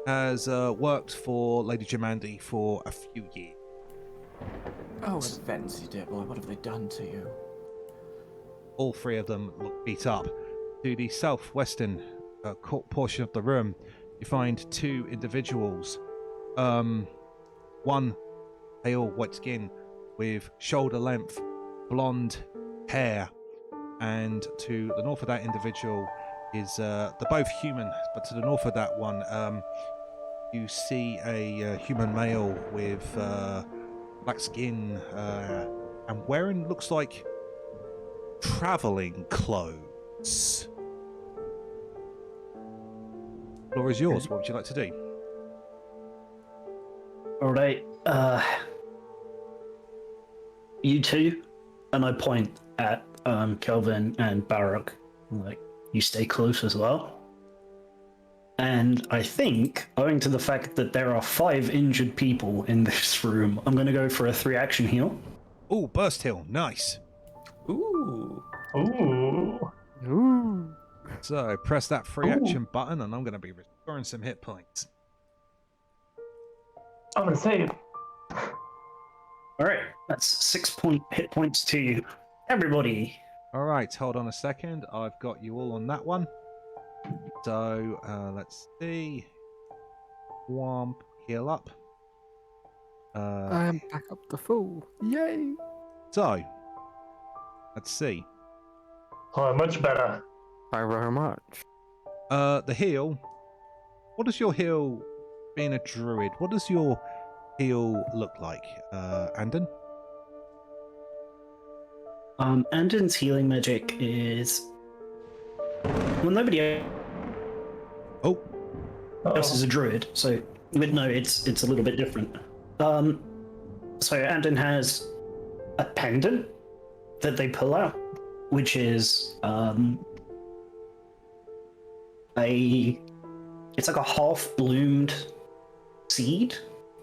S2: Has worked for Lady Jimandi for a few years.
S7: Oh, Avenzi, dear boy, what have they done to you?
S2: All three of them look beat up. To the southwestern portion of the room, you find two individuals. One pale white skin with shoulder-length blonde hair, and to the north of that individual is they're both human, but to the north of that one, you see a human male with black skin and wearing looks like traveling clothes. Floor is yours. What would you like to do?
S6: Alright, you two, and I point at Kelvhan and Balruk, like, you stay close as well. And I think, owing to the fact that there are 5 injured people in this room, I'm going to go for a 3-action heal.
S2: Oh, burst heal. Nice.
S7: Ooh.
S4: Ooh.
S3: Ooh.
S2: So press that free action button, and I'm going to be restoring some hit points.
S4: I'm gonna save.
S6: Alright, that's 6 hit points to everybody.
S2: All right, hold on a second. I've got you all on that one. So let's see. Womp, heal up.
S3: I am back up the full. Yay!
S2: So let's see.
S4: Oh, much better.
S3: Thank you very much.
S2: The heal. What does your heal, being a druid, what does your heal look like, Anden?
S6: Anden's healing magic is... Well, nobody
S2: Oh,
S6: else is a druid, so no, it's a little bit different. So Anden has a pendant that they pull out, which is it's like a half-bloomed seed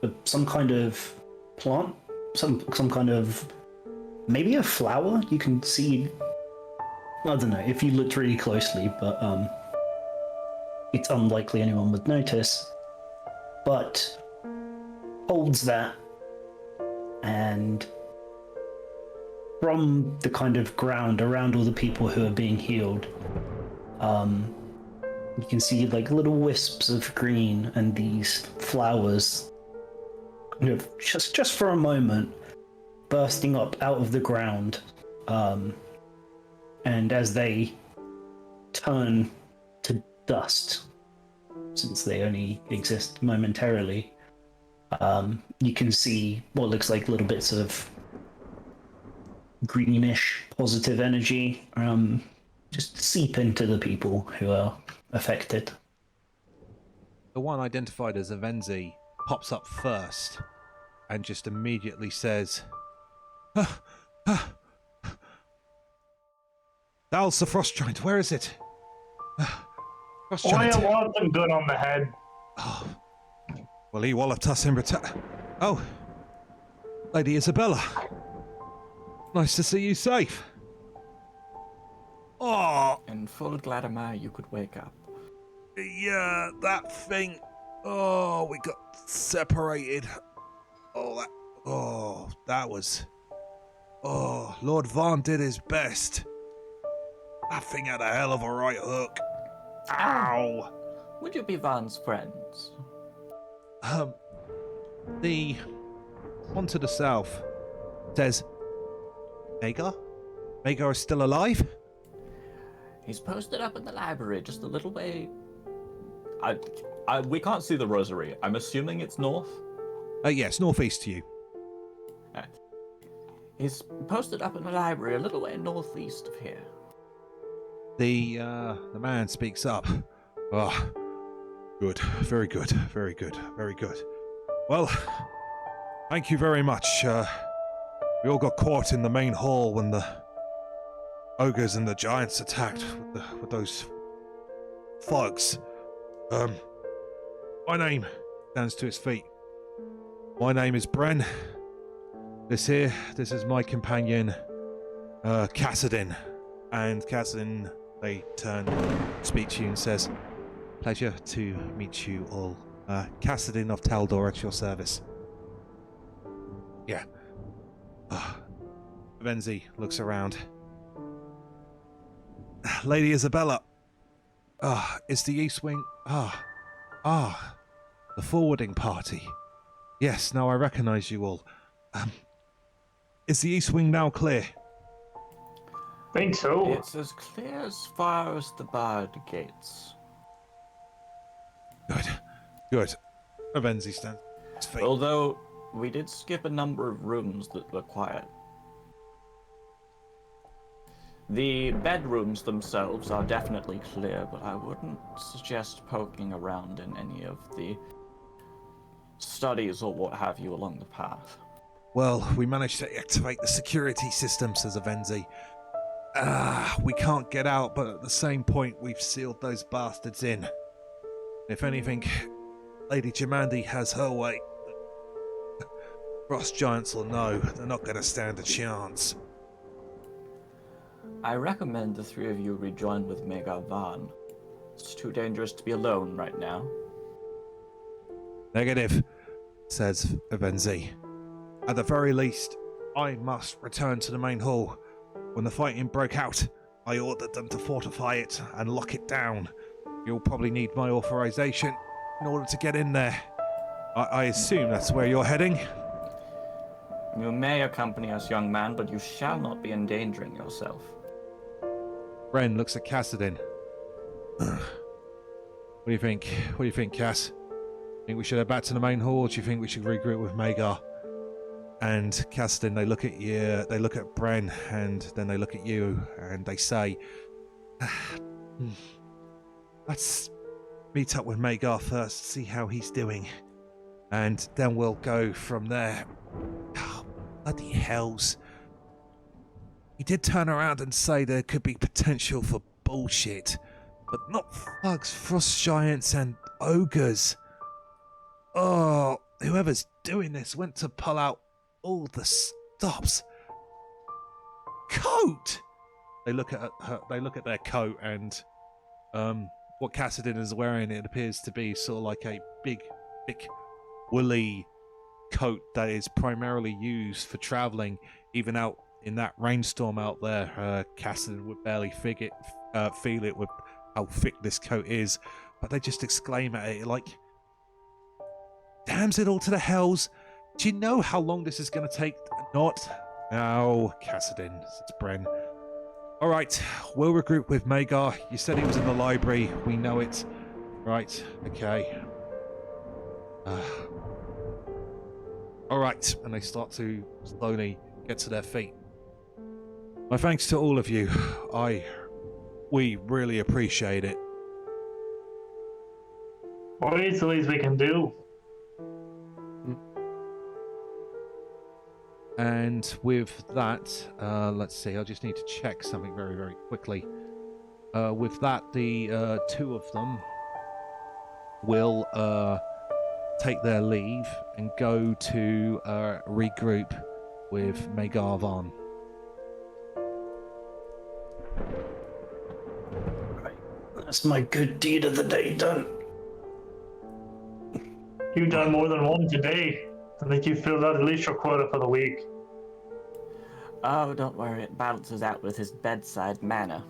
S6: of some kind of plant, some kind of, maybe a flower. You can see, I don't know if you looked really closely, but it's unlikely anyone would notice. But holds that, and from the kind of ground around all the people who are being healed, you can see like little wisps of green and these flowers, kind of just for a moment, bursting up out of the ground, and as they turn to dust, since they only exist momentarily, you can see what looks like little bits of greenish positive energy just seep into the people who are affected.
S2: the one identified as Avenzi pops up first and just immediately says, Dal's the frost giant, where is it? Frost
S4: Why
S2: giant.
S4: I want them good on the head.
S2: Oh. Well, he walloped us in return. Oh, Lady Isobella. Nice to see you safe. Oh,
S7: In full glad am I you could wake up.
S2: yeah, that thing. Oh, we got separated. That was. Oh, Lord Varn did his best. That thing had a hell of a right hook. Ow.
S7: Would you be Varn's friends?
S2: The one to the south says, Maegar? Maegar is still alive?
S7: He's posted up in the library just a little way. We can't see the rosary. I'm assuming it's north.
S2: Yes, northeast to you.
S5: He's posted up in the library a little way northeast of here.
S2: The man speaks up. Ah, good, very good, very good, very good. Well, thank you very much. We all got caught in the main hall when the ogres and the giants attacked with those thugs. My name stands to his feet. My name is Bren. This is my companion, Cassidin. And Cassidin, they turn, speak to you and says, pleasure to meet you all. Cassidin of Taldor at your service. Yeah. Venzi looks around. Lady Isobella. Is the East Wing... the forwarding party. Yes, now I recognize you all. Is the East Wing now clear?
S4: Think so.
S5: It's as clear as far as the barred gates.
S2: Good. Venzi stands.
S7: Although we did skip a number of rooms that were quiet. The bedrooms themselves are definitely clear, but I wouldn't suggest poking around in any of the studies or what have you along the path.
S2: Well, we managed to activate the security system, says Avenzi. We can't get out, but at the same point, we've sealed those bastards in. If anything, Lady Jamandi has her way. Frost Giants will know they're not going to stand a chance.
S7: I recommend the three of you rejoin with Maegar Varn. It's too dangerous to be alone right now.
S2: Negative, says Avenzi. At the very least, I must return to the main hall. When the fighting broke out, I ordered them to fortify it and lock it down. You'll probably need my authorization in order to get in there. I assume that's where you're heading?
S7: You may accompany us, young man, but you shall not be endangering yourself.
S2: Bren looks at Cassidin. What do you think? What do you think, Cass? Think we should head back to the main hall, or do you think we should regroup with Maegar? And Cassidin, they look at you, they look at Bren, and then they look at you, and they say, let's meet up with Maegar first, see how he's doing, and then we'll go from there. Oh, bloody hells. He did turn around and say there could be potential for bullshit, but not thugs, frost giants, and ogres. Oh, whoever's doing this went to pull out all the stops. Coat! They look at her, they look at their coat, and what Cassidin is wearing, it appears to be sort of like a big, thick, woolly coat that is primarily used for traveling, even out in that rainstorm out there. Cassidin would barely feel it with how thick this coat is, but they just exclaim at it like, damns it all to the hells. Do you know how long this is going to take? Not now, Cassidin, says Bren. All right, we'll regroup with Maegar. You said he was in the library. We know it. Right, okay. All right, and they start to slowly get to their feet. My thanks to all of you. We really appreciate it.
S4: Well, it's the least we can do.
S2: And with that, let's see, I just need to check something very, very quickly. With that, the two of them will take their leave and go to regroup with Maegar Varn.
S6: That's my good deed of the day done.
S4: You've done more than one today. I think you filled out at least your quota for the week.
S5: Oh, don't worry, it balances out with his bedside manner.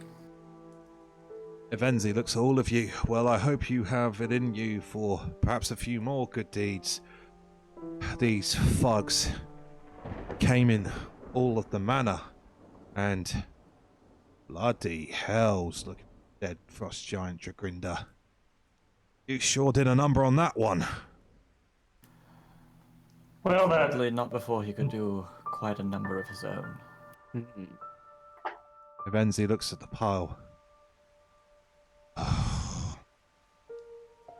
S2: Evenzi looks at all of you. Well, I hope you have it in you for perhaps a few more good deeds. These thugs came in all of the manor, and bloody hells, look at dead frost giant Dragrinda. You sure did a number on that one.
S4: Well, that
S7: Sadly, not before he could do
S5: quite a number of his own.
S3: Hmm.
S2: Evenzi looks at the pile.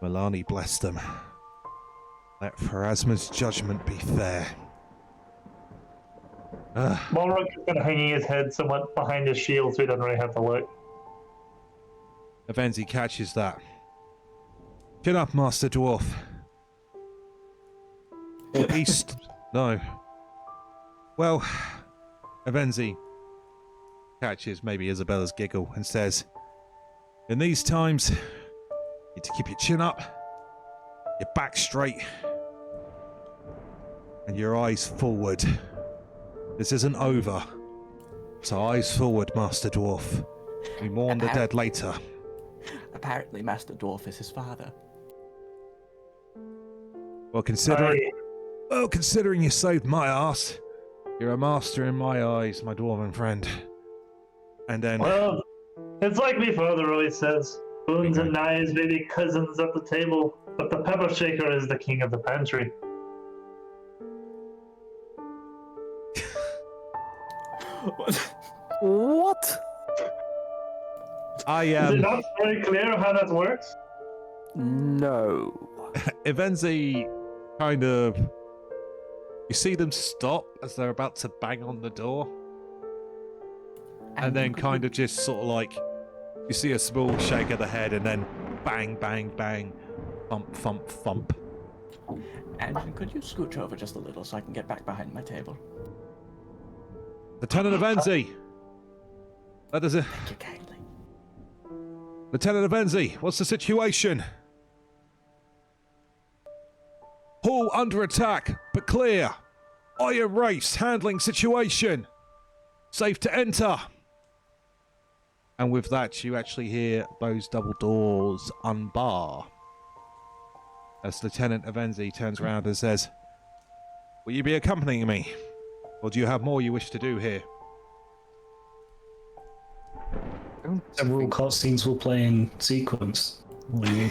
S2: Milani blessed them. Let Pharasma's judgment be fair.
S4: Balruk is kind of hanging his head somewhat behind his shield, so he doesn't really have to look.
S2: Evenzi catches that. Chin up, Master Dwarf. Or East. No. Well, Evenzi catches maybe Isabella's giggle and says, in these times, you need to keep your chin up, your back straight, and your eyes forward. This isn't over. So eyes forward, Master Dwarf. We mourn the dead later.
S5: Apparently, Master Dwarf is his father.
S2: Well, considering you saved my ass, you're a master in my eyes, my dwarven friend. And then...
S4: Well, it's like my father always says, spoons and knives may be cousins at the table, but the pepper shaker is the king of the pantry.
S3: What?
S2: I
S4: Is it not very clear how that works?
S3: No.
S2: Evenzi kind of... You see them stop as they're about to bang on the door. And then kind of just sort of like... You see a small shake of the head and then bang, bang, bang. Thump, thump, thump.
S5: Anden, could you scooch over just a little so I can get back behind my table?
S2: Lieutenant Evenzi! That is a...
S5: Thank you kindly.
S2: Lieutenant Evenzi, what's the situation? Hall under attack, but clear. Iron Race handling situation. Safe to enter. And with that, you actually hear those double doors unbar. As Lieutenant Evenzi turns around and says, will you be accompanying me? Or do you have more you wish to do here?
S6: Several cutscenes will play in sequence when you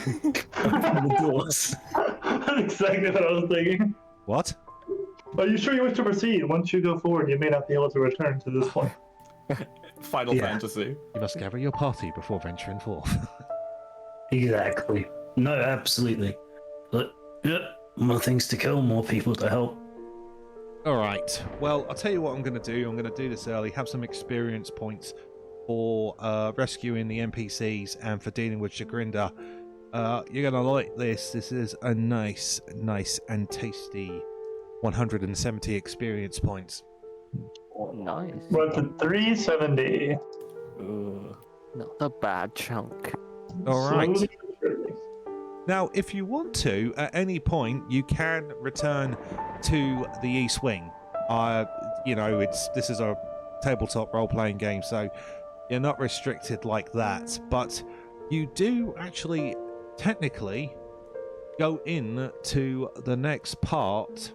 S6: open the doors.
S4: That's exactly what I was thinking.
S2: What?
S4: Are you sure you wish to proceed? Once you go forward, you may not be able to return to this point.
S7: Final Fantasy.
S2: You must gather your party before venturing forth.
S6: Exactly. No, absolutely. But, yeah, more things to kill, more people to help.
S2: Alright, well, I'll tell you what I'm going to do. I'm going to do this early, have some experience points for rescuing the NPCs and for dealing with Chagrinda. You're going to like this. This is a nice and tasty 170 experience points.
S3: Oh, nice.
S4: We're to 370.
S3: Not a bad chunk.
S2: Alright.
S4: Slowly but surely.
S2: Now, if you want to, at any point, you can return to the East Wing. This is a tabletop role-playing game, so you're not restricted like that. But you do actually, technically, go in to the next part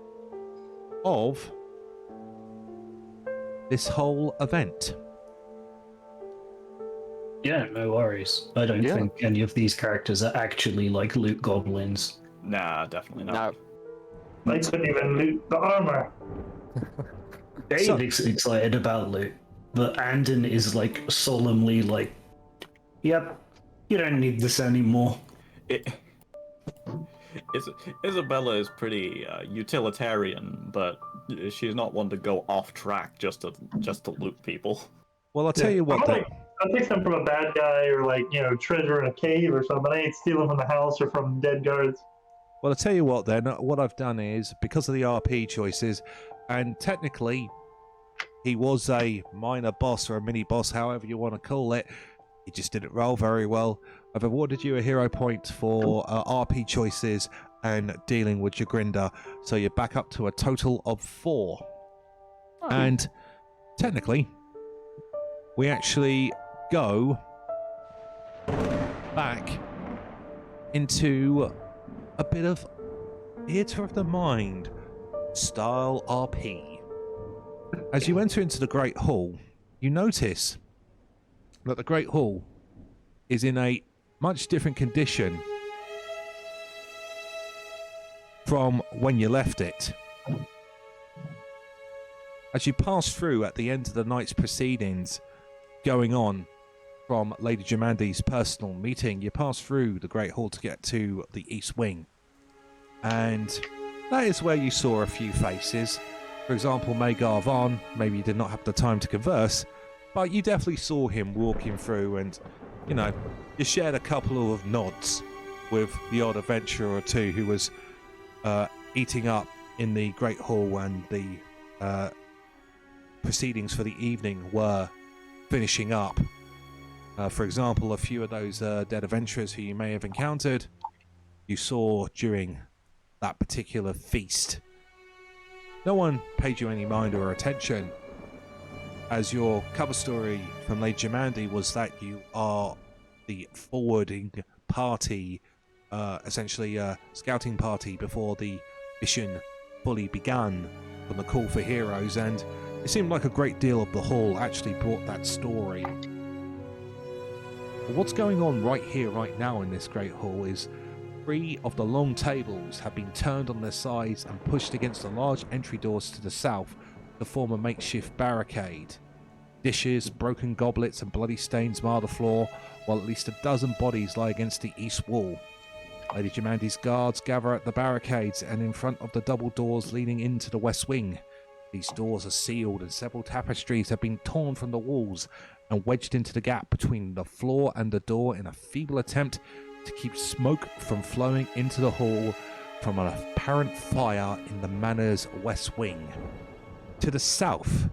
S2: of this whole event.
S6: Yeah, no worries. I don't think any of these characters are actually like loot goblins.
S7: Nah, definitely not.
S3: No.
S4: I couldn't even loot the armor.
S6: Dave's excited about loot, but Anden is like solemnly like, yep, you don't need this anymore.
S7: Isobella is pretty utilitarian, but she's not one to go off track just to loot people.
S2: Well, I'll tell you what, then.
S4: I'll take them from a bad guy or treasure in a cave or something. I ain't stealing from the house or from dead guards.
S2: Well, I'll tell you what then, what I've done is, because of the RP choices, and technically, he was a minor boss or a mini boss, however you want to call it, he just didn't roll very well. I've awarded you a hero point for RP choices and dealing with Chagrinda, so you're back up to a total of 4.
S3: Oh.
S2: And technically, we actually go back into a bit of Theatre of the Mind style RP. As you enter into the Great Hall, you notice that the Great Hall is in a much different condition from when you left it. As you pass through at the end of the night's proceedings going on from Lady Jamandi's personal meeting, you pass through the Great Hall to get to the East Wing. And that is where you saw a few faces. For example, Maegar Varn, maybe you did not have the time to converse, but you definitely saw him walking through and, you know, you shared a couple of nods with the odd adventurer or two who was eating up in the Great Hall, and the proceedings for the evening were finishing up. For example, a few of those dead adventurers who you may have encountered, you saw during that particular feast. No one paid you any mind or attention, as your cover story from Lady Jamandi was that you are the forwarding party, essentially a scouting party before the mission fully begun from the Call for Heroes, and it seemed like a great deal of the hall actually brought that story. But what's going on right here, right now in this great hall is 3 of the long tables have been turned on their sides and pushed against the large entry doors to the south to form a makeshift barricade. Dishes, broken goblets and bloody stains mar the floor, while at least a dozen bodies lie against the east wall. Lady Jamandi's guards gather at the barricades and in front of the double doors leading into the west wing. These doors are sealed and several tapestries have been torn from the walls and wedged into the gap between the floor and the door in a feeble attempt to keep smoke from flowing into the hall from an apparent fire in the manor's west wing. To the south,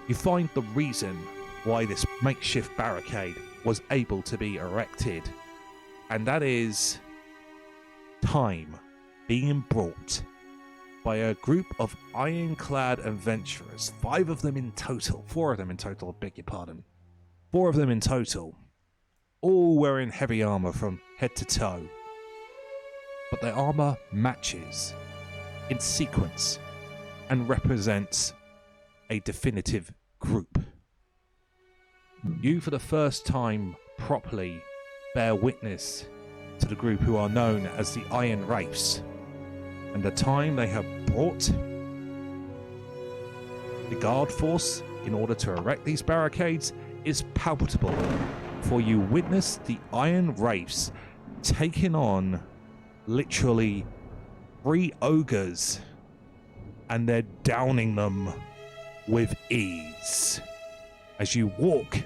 S2: you find the reason why this makeshift barricade was able to be erected, and that is time being brought by a group of ironclad adventurers, 4 of them in total, I beg your pardon. 4 of them in total, all wearing heavy armor from head to toe. But their armor matches in sequence and represents a definitive group. You, for the first time, properly bear witness to the group who are known as the Iron Wraiths, and the time they have brought the guard force in order to erect these barricades is palpable, for you witness the Iron Wraiths taking on literally 3 ogres, and they're downing them with ease. As you walk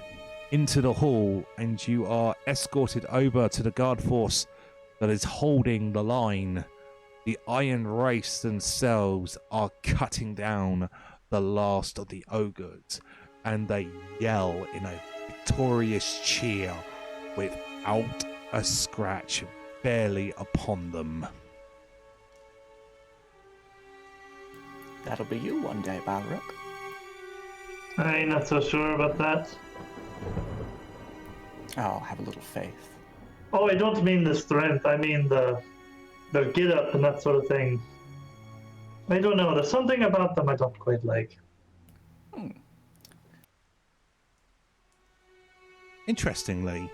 S2: into the hall and you are escorted over to the guard force that is holding the line, the Iron Wraiths themselves are cutting down the last of the ogres, and they yell in a victorious cheer without a scratch barely upon them.
S5: That'll be you one day, Balruk.
S4: I'm not so sure about that.
S5: Oh, have a little faith.
S4: Oh, I don't mean the strength. I mean the get up and that sort of thing. I don't know. There's something about them I don't quite like.
S2: Interestingly,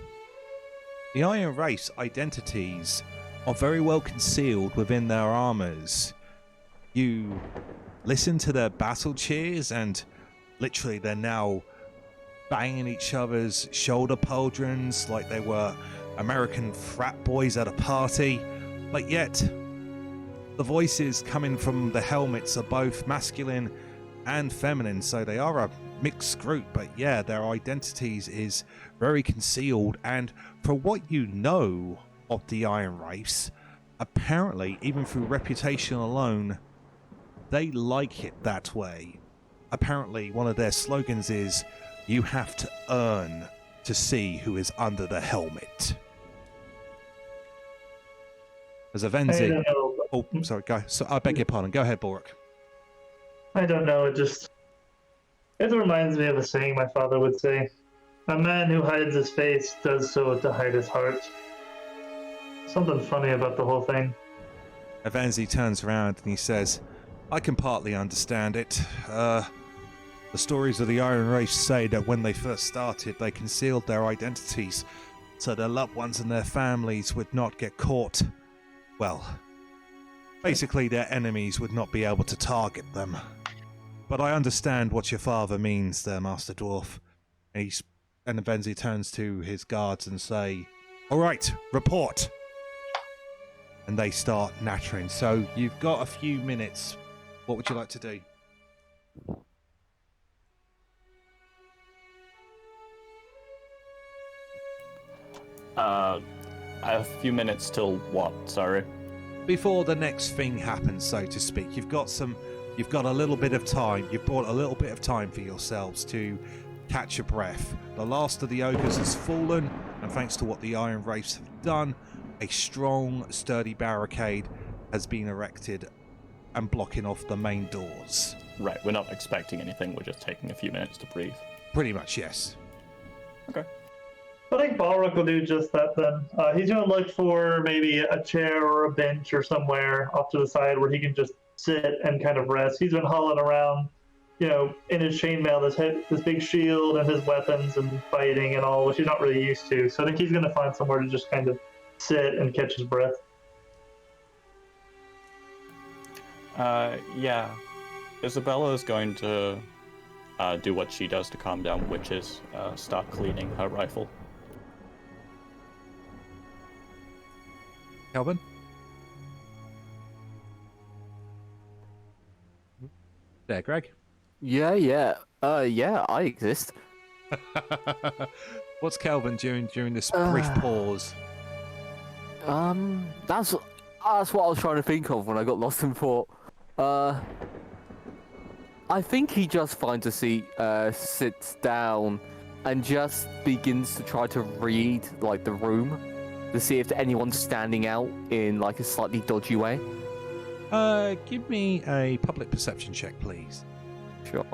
S2: the Iron Wraiths' identities are very well concealed within their armors. You listen to their battle cheers, and literally they're now banging each other's shoulder pauldrons like they were American frat boys at a party, but yet the voices coming from the helmets are both masculine and feminine, so they are a mixed group. But yeah, their identities is very concealed, and for what you know of the Iron Wraiths, apparently, even through reputation alone, they like it that way. Apparently, one of their slogans is, "You have to earn to see who is under the helmet." As a
S4: I
S2: Venzi...
S4: don't know.
S2: Oh, sorry, go. So, I beg your pardon. Go ahead, Balruk.
S4: I don't know. It reminds me of a saying my father would say: "A man who hides his face does so to hide his heart." Something funny about the whole thing.
S2: Avanzi turns around and he says, "I can partly understand it. The stories of the Iron Race say that when they first started, they concealed their identities so their loved ones and their families would not get caught, well, Basically, their enemies would not be able to target them. But I understand what your father means there, Master Dwarf. And Venzi turns to his guards and say, "All right, report." And they start nattering. So you've got a few minutes. What would you like to do?
S7: I have a few minutes till what? Sorry.
S2: Before the next thing happens, so to speak, you've got a little bit of time. You've brought a little bit of time for yourselves to catch your breath. The last of the ogres has fallen, and thanks to what the Iron Wraiths have done, a strong, sturdy barricade has been erected and blocking off the main doors.
S7: Right, we're not expecting anything, we're just taking a few minutes to breathe.
S2: Pretty much, yes.
S7: Okay.
S4: I think Balruk will do just that then. He's going to look for maybe a chair or a bench or somewhere off to the side where he can just sit and kind of rest. He's been hauling around, in his chainmail, this big shield and his weapons and fighting and all, which he's not really used to. So I think he's going to find somewhere to just kind of sit and catch his breath.
S7: Yeah. Isobella is going to do what she does to calm down witches, start cleaning her rifle.
S2: Kelvhan? There, Greg?
S3: Yeah, I exist.
S2: What's Kelvhan doing during this brief pause?
S3: That's what I was trying to think of when I got lost in thought. I think he just finds a seat, sits down, and just begins to try to read, the room to see if anyone's standing out in, a slightly dodgy way.
S2: Give me a public perception check, please.
S3: Sure.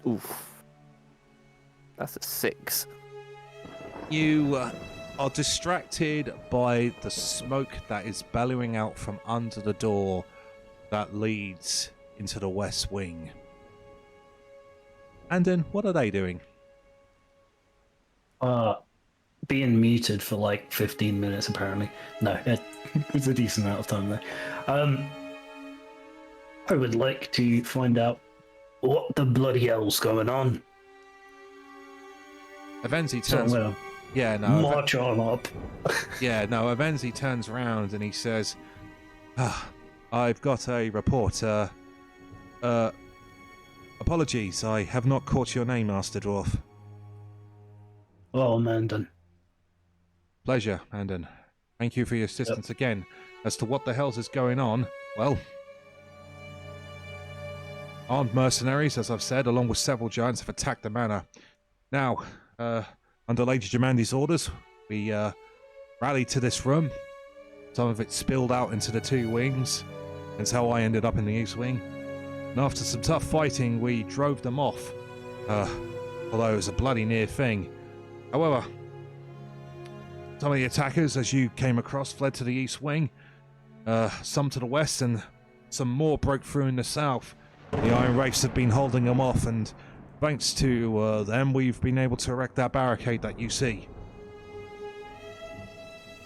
S3: Oof. That's a 6.
S2: You are distracted by the smoke that is bellowing out from under the door that leads into the west wing. Anden, what are they doing?
S6: Being muted for 15 minutes apparently. No, it's a decent amount of time there. I would like to find out what the bloody hell's going on.
S2: Avenzi
S6: So I'm
S2: turns.
S6: gonna
S2: Yeah, no.
S6: march on up.
S2: Yeah, no. Avenzi turns around and he says, "I've got a report. Apologies, I have not caught your name, Master Dwarf."
S6: Oh, Anden.
S2: Pleasure, Anden. Thank you for your assistance again. As to what the hell's is going on, well, armed mercenaries, as I've said, along with several giants, have attacked the manor. Now, under Lady Jamandi's orders, we rallied to this room. Some of it spilled out into the 2 wings. That's how I ended up in the east wing. And after some tough fighting, we drove them off. Although it was a bloody near thing. However, some of the attackers, as you came across, fled to the east wing. Some to the west, and some more broke through in the south. The Iron Wraiths have been holding them off, and thanks to them, we've been able to erect that barricade that you see.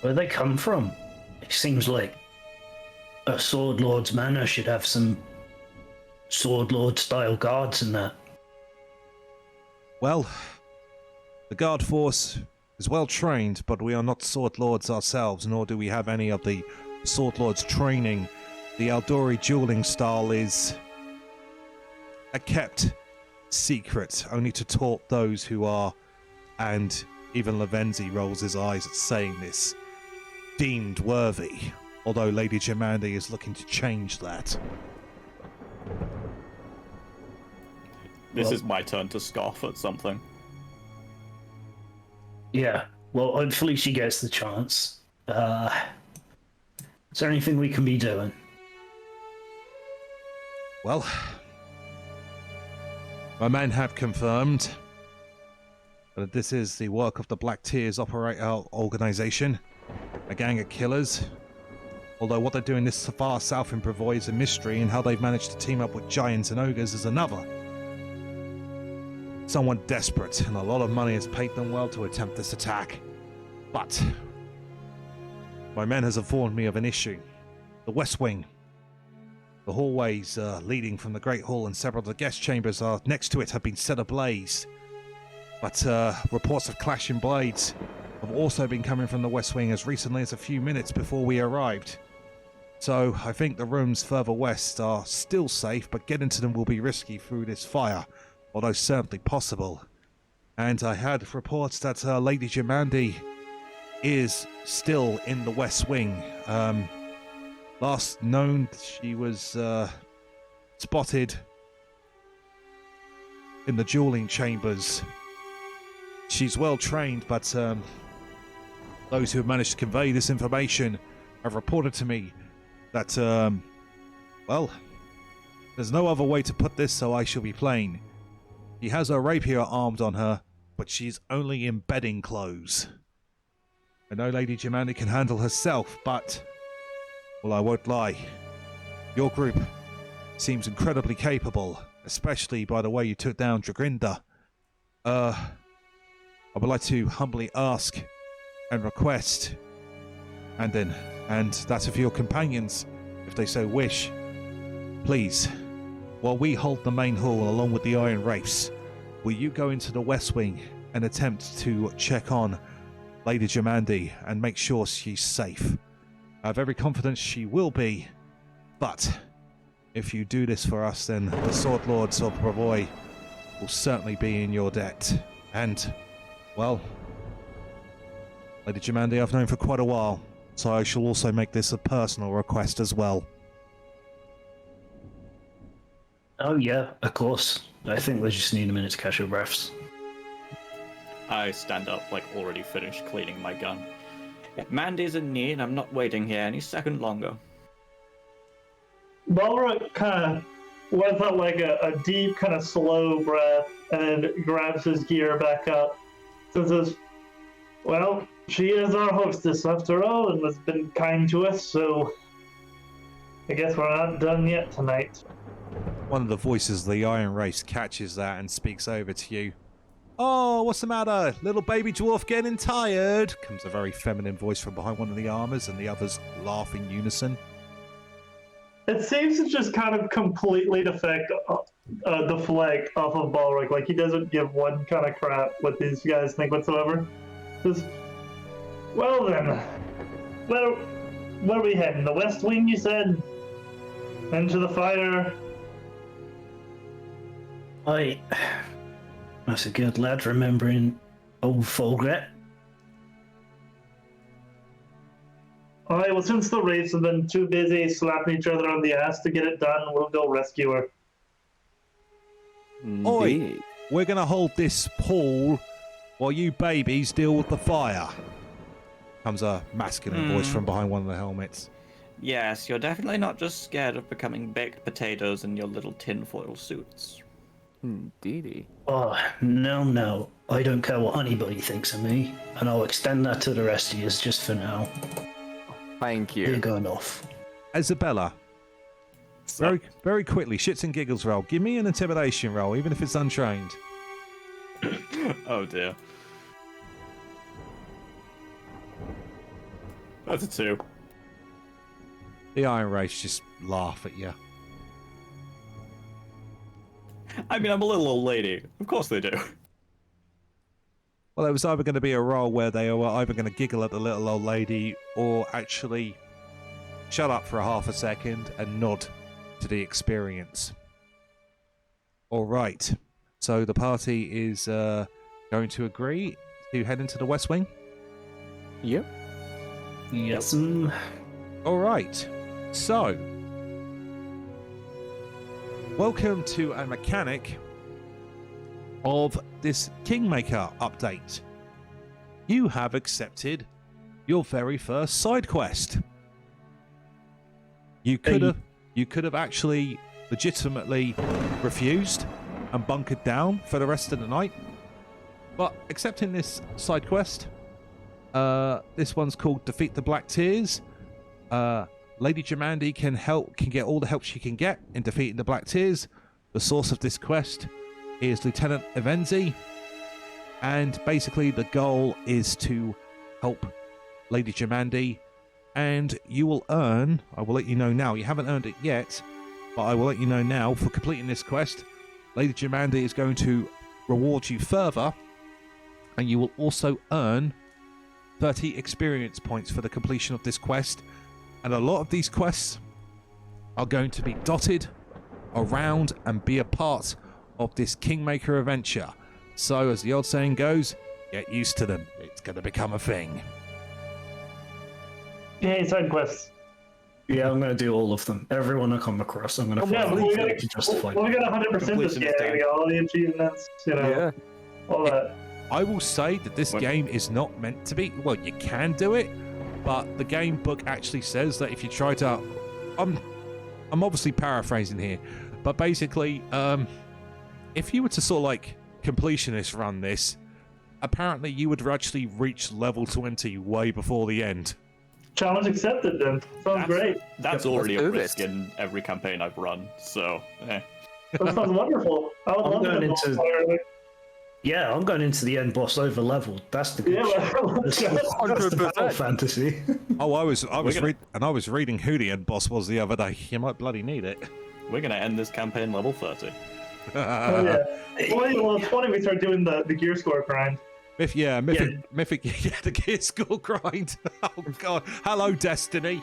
S6: Where they come from? It seems like a Sword Lord's manor should have some Sword Lord style guards in that.
S2: Well, the guard force is well trained, but we are not Sword Lords ourselves, nor do we have any of the Sword Lords training. The Aldori dueling style is a kept secret, only to taunt those who are, and even Levenzi rolls his eyes at saying this, deemed worthy, although Lady Jamandi is looking to change that.
S7: This is my turn to scoff at something.
S6: Yeah, well, hopefully she gets the chance. Is there anything we can be doing?
S2: Well, my men have confirmed that this is the work of the Black Tears organization, a gang of killers. Although what they're doing this far south in Bravoy is a mystery, and how they've managed to team up with giants and ogres is another. Someone desperate, and a lot of money has paid them well to attempt this attack. But my men has informed me of an issue. The West Wing. The hallways leading from the Great Hall and several of the guest chambers are next to it have been set ablaze. But reports of clashing blades have also been coming from the West Wing as recently as a few minutes before we arrived. So I think the rooms further west are still safe, but getting to them will be risky through this fire, although certainly possible. And I had reports that Lady Jamandi is still in the West Wing. Last known, she was spotted in the dueling chambers. She's well trained, but those who have managed to convey this information have reported to me that, well, there's no other way to put this, so I shall be plain. She has her rapier armed on her, but she's only in bedding clothes. I know Lady Jamandi can handle herself, but, well, I won't lie. Your group seems incredibly capable, especially by the way you took down Dragrinda. I would like to humbly ask and request, Anden, and that of your companions, if they so wish, please, while we hold the main hall along with the Iron Wraiths, will you go into the West Wing and attempt to check on Lady Jamandi and make sure she's safe? I have every confidence she will be, but if you do this for us, then the Sword Lords of Bravoy will certainly be in your debt. And, well, Lady Jamandi I've known for quite a while, so I shall also make this a personal request as well.
S6: Oh yeah, of course. I think they just need a minute to catch their breaths.
S7: I stand up, like already finished cleaning my gun. Mandy's in need. I'm not waiting here any second longer.
S4: Balruk kind of lets out like a deep, kind of slow breath and grabs his gear back up. So says, well, she is our hostess after all and has been kind to us, so I guess we're not done yet tonight.
S2: One of the voices of the Iron Race catches that and speaks over to you. Oh, what's the matter? Little baby dwarf getting tired? Comes a very feminine voice from behind one of the armors, and the others laugh in unison.
S4: It seems to just kind of completely deflect off of Balruk. Like, he doesn't give one kind of crap what these guys think whatsoever. Just, well then, where are we heading? The West Wing, you said? Into the fire?
S6: That's a good lad, remembering old Folgret.
S4: Alright, well, since the Wraiths have been too busy slapping each other on the ass to get it done, we'll go rescue her.
S2: Oi, we're going to hold this pool while you babies deal with the fire. Comes a masculine voice from behind one of the helmets.
S7: Yes, you're definitely not just scared of becoming baked potatoes in your little tinfoil suits.
S3: Indeedy.
S6: Oh, no. I don't care what anybody thinks of me, and I'll extend that to the rest of you just for now.
S3: Thank
S6: You're
S3: you.
S6: going off.
S2: Isobella, very quickly, shits and giggles roll. Give me an intimidation roll, even if it's untrained.
S7: Oh dear. That's a 2.
S2: The Iron Race just laugh at you.
S7: I mean, I'm a little old lady. Of course they do.
S2: Well, it was either going to be a roll where they were either going to giggle at the little old lady or actually shut up for a half a second and nod to the experience. All right. So the party is going to agree to head into the West Wing?
S3: Yep.
S6: Yes.
S2: All right. So, welcome to a mechanic of this Kingmaker update. You have accepted your very first side quest. You could have actually legitimately refused and bunkered down for the rest of the night, but accepting this side quest, this one's called Defeat the Black Tears. Lady Jamandi can get all the help she can get in defeating the Black Tears. The source of this quest is Lieutenant Evenzi, and basically the goal is to help Lady Jamandi, and you will earn, I will let you know now, you haven't earned it yet, but I will let you know now, for completing this quest, Lady Jamandi is going to reward you further, and you will also earn 30 experience points for the completion of this quest. And a lot of these quests are going to be dotted around and be a part of this Kingmaker adventure. So, as the old saying goes, get used to them. It's going to become a thing.
S4: Yay, side quests.
S6: Yeah, I'm going to do all of them. Everyone I come across, I'm going to
S4: Yeah,
S6: find
S4: we
S6: a way
S4: got
S6: to justify.
S4: we got 100% this
S7: Completion
S4: game.
S7: is done.
S4: We got all the achievements,
S3: Yeah.
S4: all that.
S2: I will say that this game is not meant to be... Well, you can do it, but the game book actually says that if you try to... I'm obviously paraphrasing here, but basically, if you were to sort of like completionist run this, apparently you would actually reach level 20 way before the end.
S4: Challenge accepted then. Sounds great.
S7: That's
S3: Yep,
S7: already
S3: let's
S7: a
S3: do
S7: risk
S3: this.
S7: in every campaign I've run, so
S4: That sounds wonderful. I would
S6: I'm
S4: love
S6: going
S4: to
S6: into-
S4: into...
S6: Yeah, I'm going into the end boss over leveled. That's the good
S4: Yeah,
S6: shit.
S4: let's
S6: That's,
S4: go.
S6: that's the
S3: 100%.
S6: battle fantasy.
S2: Oh, I was
S7: gonna-
S2: I was reading who the end boss was the other day. You might bloody need it.
S7: we're gonna end this campaign level 30.
S4: Oh, yeah. Well, it's funny we start doing the gear score grind.
S2: Mythic, yeah, the gear score grind. Oh god, hello Destiny.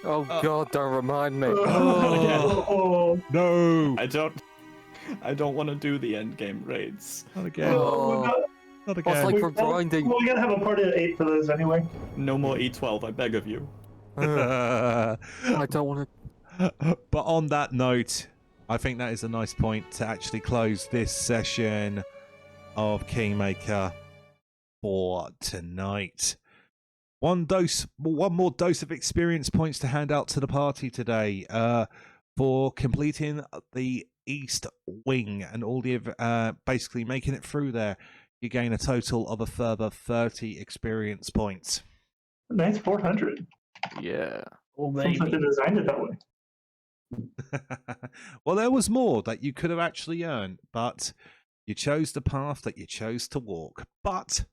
S3: Oh God, don't remind me.
S4: Oh,
S2: No,
S7: I don't want to do the end game raids.
S2: not again,
S3: Oh.
S2: not
S3: It's
S2: again.
S3: like for grinding.
S4: Well, we gotta have a party of 8 for those anyway.
S7: No more E12, I beg of you.
S3: I don't want to.
S2: But on that note, I think that is a nice point to actually close this session of Kingmaker for tonight. One more dose of experience points to hand out to the party today for completing the East Wing and all the basically making it through there. You gain a total of a further 30 experience points.
S4: Nice 400.
S3: Yeah.
S6: Oh,
S4: Seems like they designed it that way.
S2: Well, there was more that you could have actually earned, but you chose the path that you chose to walk. But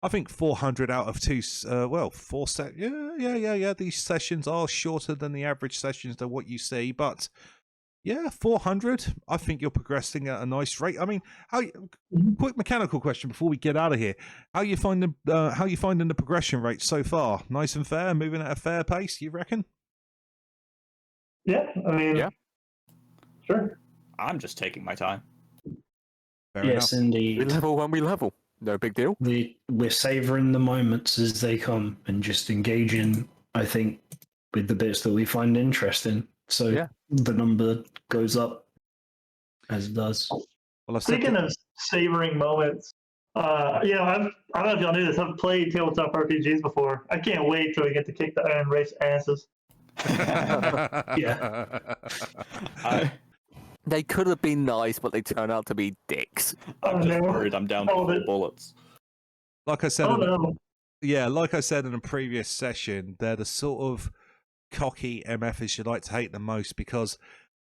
S2: I think 400 out of four set. Yeah. These sessions are shorter than the average sessions to what you see, but yeah, 400. I think you're progressing at a nice rate. I mean, quick mechanical question before we get out of here: how you finding the progression rate so far? Nice and fair, moving at a fair pace, you reckon?
S4: Yeah, I mean,
S3: Yeah.
S4: Sure.
S7: I'm just taking my time.
S2: Fair
S6: Yes,
S2: enough.
S3: We
S6: indeed.
S3: level when we level. No big deal.
S6: We're savouring the moments as they come and just engaging, I think, with the bits that we find interesting. So
S3: Yeah.
S6: the number goes up as it does.
S2: Well, I said
S4: Speaking of savoring moments, I don't know if y'all knew this. I've played tabletop RPGs before. I can't wait till we get to kick the Iron Race asses.
S6: Yeah.
S3: They could have been nice, but they turned out to be dicks.
S7: I'm
S4: Oh,
S7: just
S4: no.
S7: worried I'm down to
S4: Oh,
S7: 4
S4: the-
S7: bullets.
S2: like I said,
S4: Oh no.
S2: like I said in a previous session, they're the sort of cocky MFs you like to hate the most because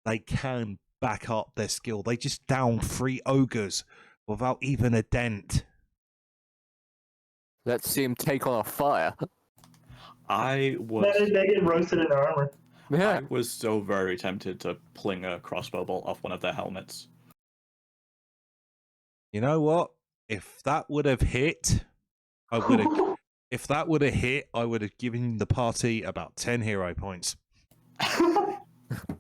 S2: they can back up their skill. They just down 3 ogres without even a dent.
S3: Let's see him take on a fire.
S7: I
S4: They get roasted in their armor.
S3: Yeah.
S7: I was so very tempted to pling a crossbow bolt off one of their helmets.
S2: You know what? If that would have hit, I would have. If that would have hit, I would have given the party about 10 hero points.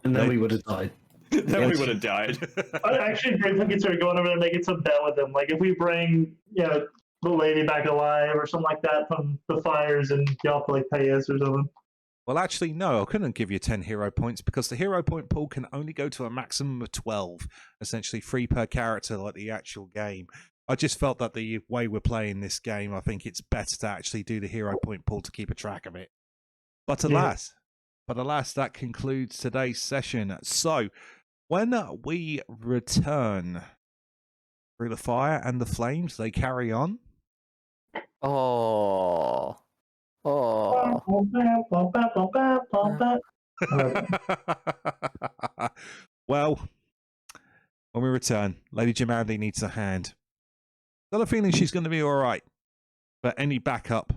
S6: And then we would have died.
S7: Then we would have died.
S4: I actually briefly consider going over there and making some bet with them. Like if we bring, the lady back alive or something like that from the fires, and y'all like pay us or something.
S2: Well, actually, no, I couldn't give you 10 hero points because the hero point pool can only go to a maximum of 12, essentially 3 per character like the actual game. I just felt that the way we're playing this game, I think it's better to actually do the hero point pool to keep a track of it. But alas, that concludes today's session. So, when we return through the fire and the flames, they carry on.
S3: Oh. Oh.
S2: Well, when we return, Lady Jamandi needs a hand. Got a feeling she's going to be all right, but any backup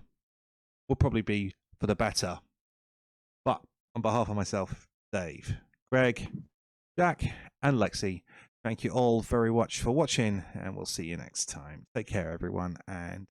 S2: will probably be for the better. But on behalf of myself, Dave, Greg, Jack, and Lexi, thank you all very much for watching, and we'll see you next time. Take care, everyone, and